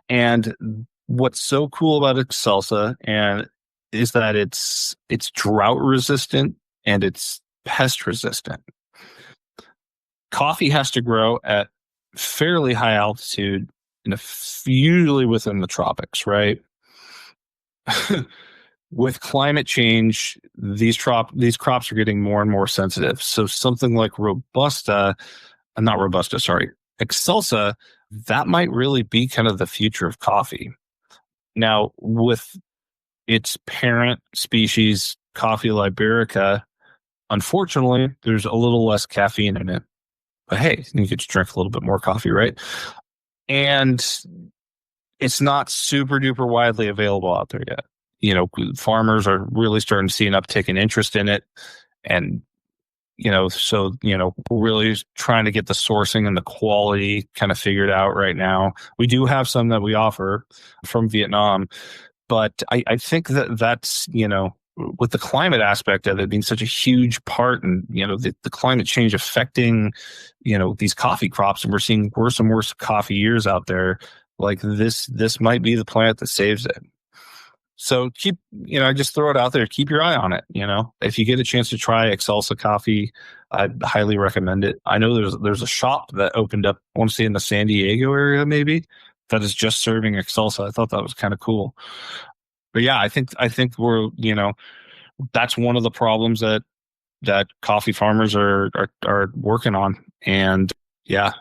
B: And what's so cool about Excelsa is that it's drought resistant and it's pest resistant. Coffee has to grow at fairly high altitude and usually within the tropics, right? With climate change, these crops are getting more and more sensitive. So something like Excelsa, that might really be kind of the future of coffee. Now, with its parent species, Coffea liberica, unfortunately, there's a little less caffeine in it. But hey, you get to drink a little bit more coffee, right? And it's not super duper widely available out there yet. Farmers are really starting to see an uptick in interest in it. And So, we're really trying to get the sourcing and the quality kind of figured out right now. We do have some that we offer from Vietnam, but I think that's, with the climate aspect of it being such a huge part, and, the climate change affecting, these coffee crops, and we're seeing worse and worse coffee years out there. Like this might be the plant that saves it. So I just throw it out there. Keep your eye on it. If you get a chance to try Excelsa coffee, I'd highly recommend it. I know there's a shop that opened up, I want to say in the San Diego area, maybe, that is just serving Excelsa. I thought that was kind of cool. But yeah, I think we're, that's one of the problems that coffee farmers are working on. And yeah.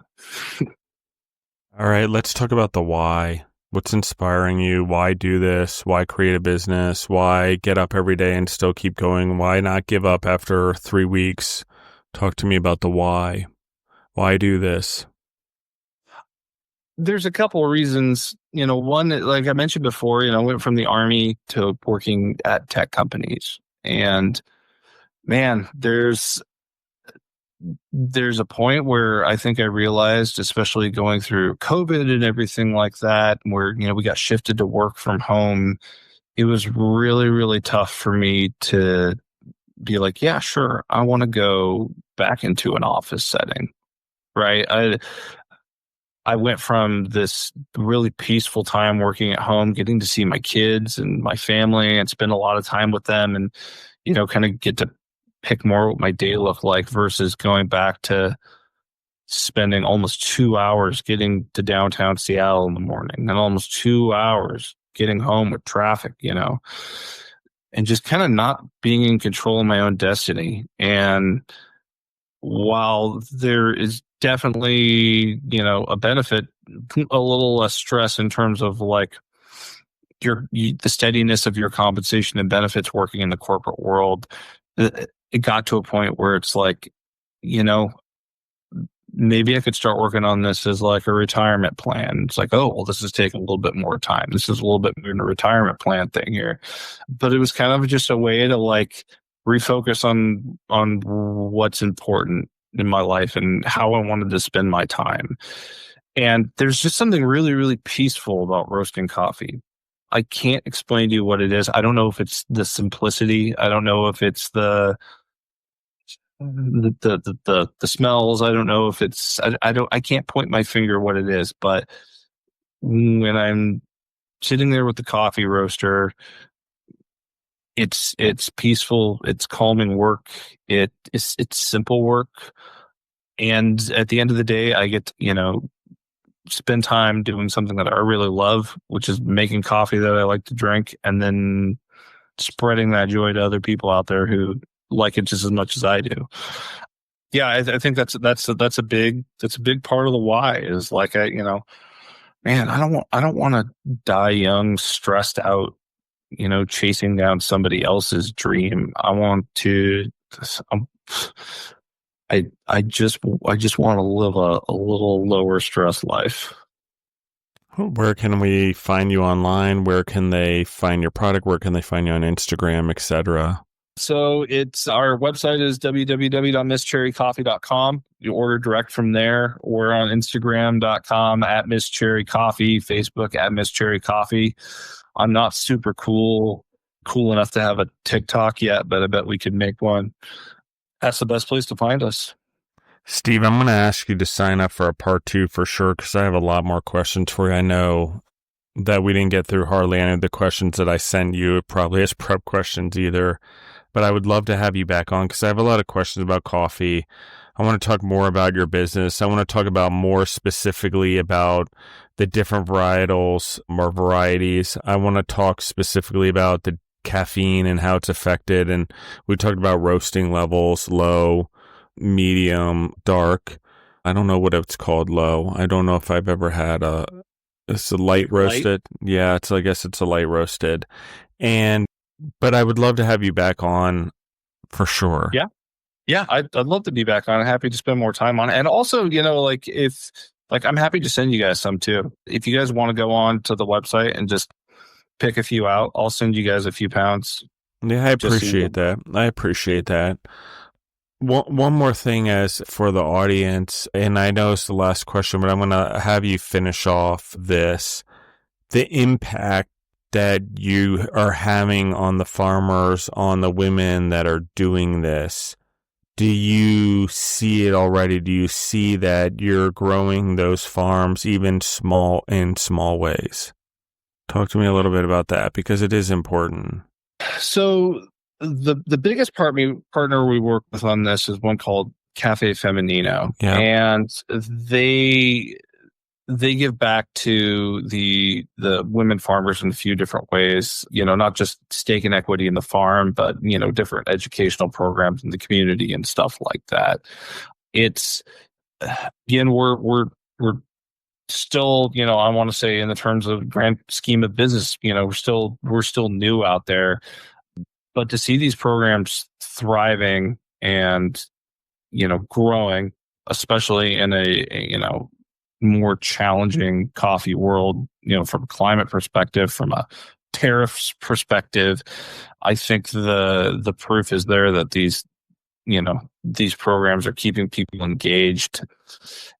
A: All right, let's talk about the why. What's inspiring you? Why do this? Why create a business? Why get up every day and still keep going? Why not give up after 3 weeks? Talk to me about the why. Why do this?
B: There's a couple of reasons. One, like I mentioned before, I went from the Army to working at tech companies. And man, there's a point where I think I realized, especially going through COVID and everything like that, where, we got shifted to work from home. It was really, really tough for me to be like, yeah, sure, I want to go back into an office setting. Right. I went from this really peaceful time working at home, getting to see my kids and my family and spend a lot of time with them, and, kind of get to pick more what my day looked like, versus going back to spending almost 2 hours getting to downtown Seattle in the morning and almost 2 hours getting home with traffic, and just kind of not being in control of my own destiny. And while there is definitely, a benefit, a little less stress in terms of like the steadiness of your compensation and benefits working in the corporate world, it got to a point where it's like, maybe I could start working on this as like a retirement plan. It's like, oh, well, this is taking a little bit more time. This is a little bit more in a retirement plan thing here. But it was kind of just a way to like refocus on what's important in my life and how I wanted to spend my time. And there's just something really, really peaceful about roasting coffee. I can't explain to you what it is. I don't know if it's the simplicity. I don't know if it's the smells. I don't know if it's, I can't point my finger what it is, but when I'm sitting there with the coffee roaster, it's peaceful, it's calming work, it's simple work. And at the end of the day, I get to, spend time doing something that I really love, which is making coffee that I like to drink, and then spreading that joy to other people out there who like it just as much as I do. Yeah, I think that's a big part of the why, is like, man, I don't want to die young, stressed out, chasing down somebody else's dream. I want to, I just want to live a little lower stress life.
A: Where can we find you online? Where can they find your product? Where can they find you on Instagram, etc.?
B: So our website is www.misscherrycoffee.com. You order direct from there. We're on Instagram.com @MissCherryCoffee, Facebook @MissCherryCoffee. I'm not super cool enough to have a TikTok yet, but I bet we could make one. That's the best place to find us.
A: Steve, I'm going to ask you to sign up for a part 2 for sure, because I have a lot more questions for you. I know that we didn't get through hardly any of the questions that I sent you. It probably is prep questions either. But I would love to have you back on, because I have a lot of questions about coffee. I want to talk more about your business. I want to talk about more specifically about the different varietals or varieties. I want to talk specifically about the caffeine and how it's affected. And we talked about roasting levels, low, medium, dark. I don't know what it's called, low. I don't know if I've ever had it's a light roasted. Yeah, I guess it's a light roasted. But I would love to have you back on for sure.
B: Yeah, I'd love to be back on. I'm happy to spend more time on it. And also, I'm happy to send you guys some too. If you guys want to go on to the website and just pick a few out, I'll send you guys a few pounds.
A: Yeah, I appreciate that. One more thing as for the audience, and I know it's the last question, but I'm going to have you finish off this. The impact that you are having on the farmers, on the women that are doing this. Do you see it already? Do you see that you're growing those farms even in small ways? Talk to me a little bit about that because it is important.
B: So the biggest partner we work with on this is one called Cafe Feminino,
A: Yeah.
B: and they give back to the women farmers in a few different ways, not just stake and equity in the farm, but different educational programs in the community and stuff like that. It's again, we're still, I want to say in the terms of grand scheme of business, we're still new out there, but to see these programs thriving and growing, especially in a more challenging coffee world, from a climate perspective, from a tariffs perspective, I think the proof is there that these programs are keeping people engaged.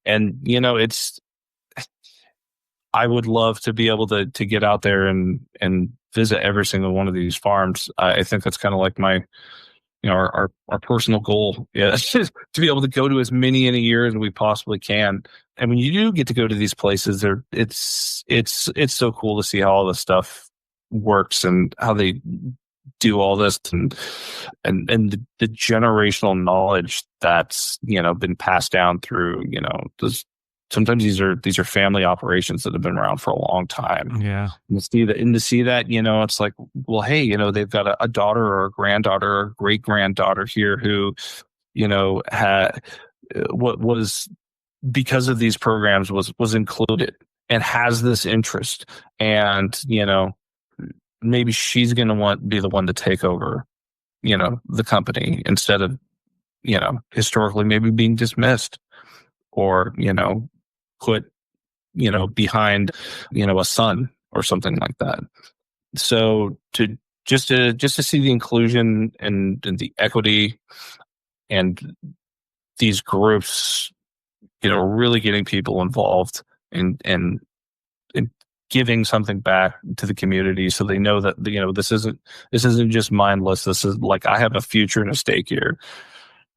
B: And I would love to be able to get out there and visit every single one of these farms. I think that's kind of like my our personal goal, is to be able to go to as many in a year as we possibly can. And when you do get to go to these places, it's so cool to see how all this stuff works and how they do all this and the generational knowledge that's been passed down through sometimes these are family operations that have been around for a long time.
A: Yeah.
B: And to see that, it's like, well, hey, they've got a daughter or a granddaughter or a great granddaughter here who, had what was because of these programs was included and has this interest. And, maybe she's going to be the one to take over, the company instead of, historically maybe being dismissed or, put, behind, a son or something like that. So to see the inclusion and the equity and these groups, really getting people involved and giving something back to the community so they know that, this isn't just mindless. This is like, I have a future and a stake here.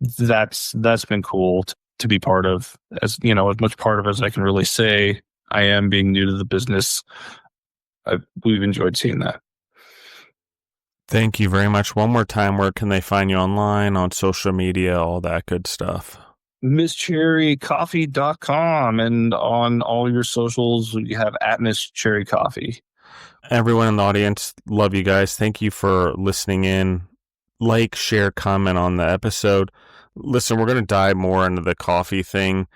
B: That's been cool to be part of, as much part of as I can really say. I am being new to the business. We've enjoyed seeing that.
A: Thank you very much. One more time, where can they find you online, on social media, all that good stuff?
B: MissCherryCoffee.com, and on all your socials, you have at Miss Cherry Coffee.
A: Everyone in the audience, love you guys. Thank you for listening in. Like, share, comment on the episode. Listen, we're going to dive more into the coffee thing.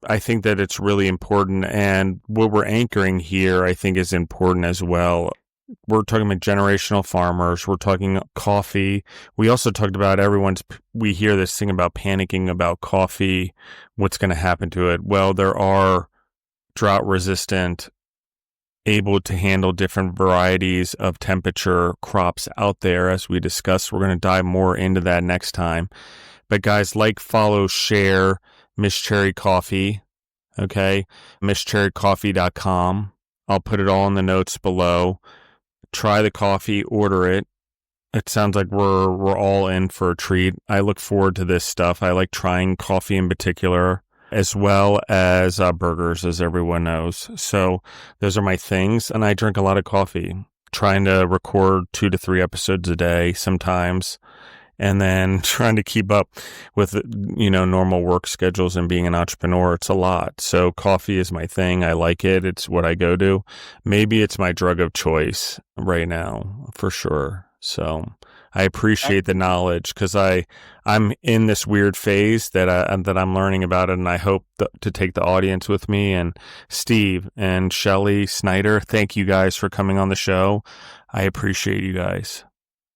A: I think that it's really important, and what we're anchoring here, I think, is important as well. We're talking about generational farmers. We're talking coffee. We also talked about we hear this thing about panicking about coffee. What's going to happen to it? Well, there are drought resistant, able to handle different varieties of temperature crops out there, as we discussed. We're going to dive more into that next time. But guys, like, follow, share Miss Cherry Coffee. Okay. MissCherryCoffee.com. I'll put it all in the notes below. Try the coffee, order it. It sounds like we're all in for a treat. I look forward to this stuff. I like trying coffee in particular, as well as burgers, as everyone knows. So those are my things. And I drink a lot of coffee, trying to record 2 to 3 episodes a day sometimes. And then trying to keep up with, normal work schedules and being an entrepreneur. It's a lot. So coffee is my thing. I like it. It's what I go to. Maybe it's my drug of choice right now, for sure. So I appreciate the knowledge, because I'm in this weird phase that I'm learning about it. And I hope to take the audience with me. And Steve and Shelley Schneider, thank you guys for coming on the show. I appreciate you guys.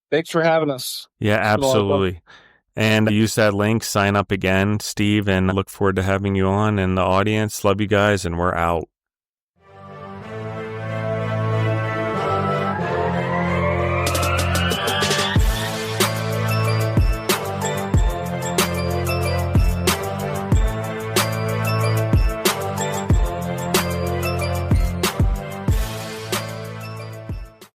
B: Thanks for having us.
A: Yeah, absolutely. And use that link, sign up again, Steve, and I look forward to having you on. And the audience, love you guys, and we're out.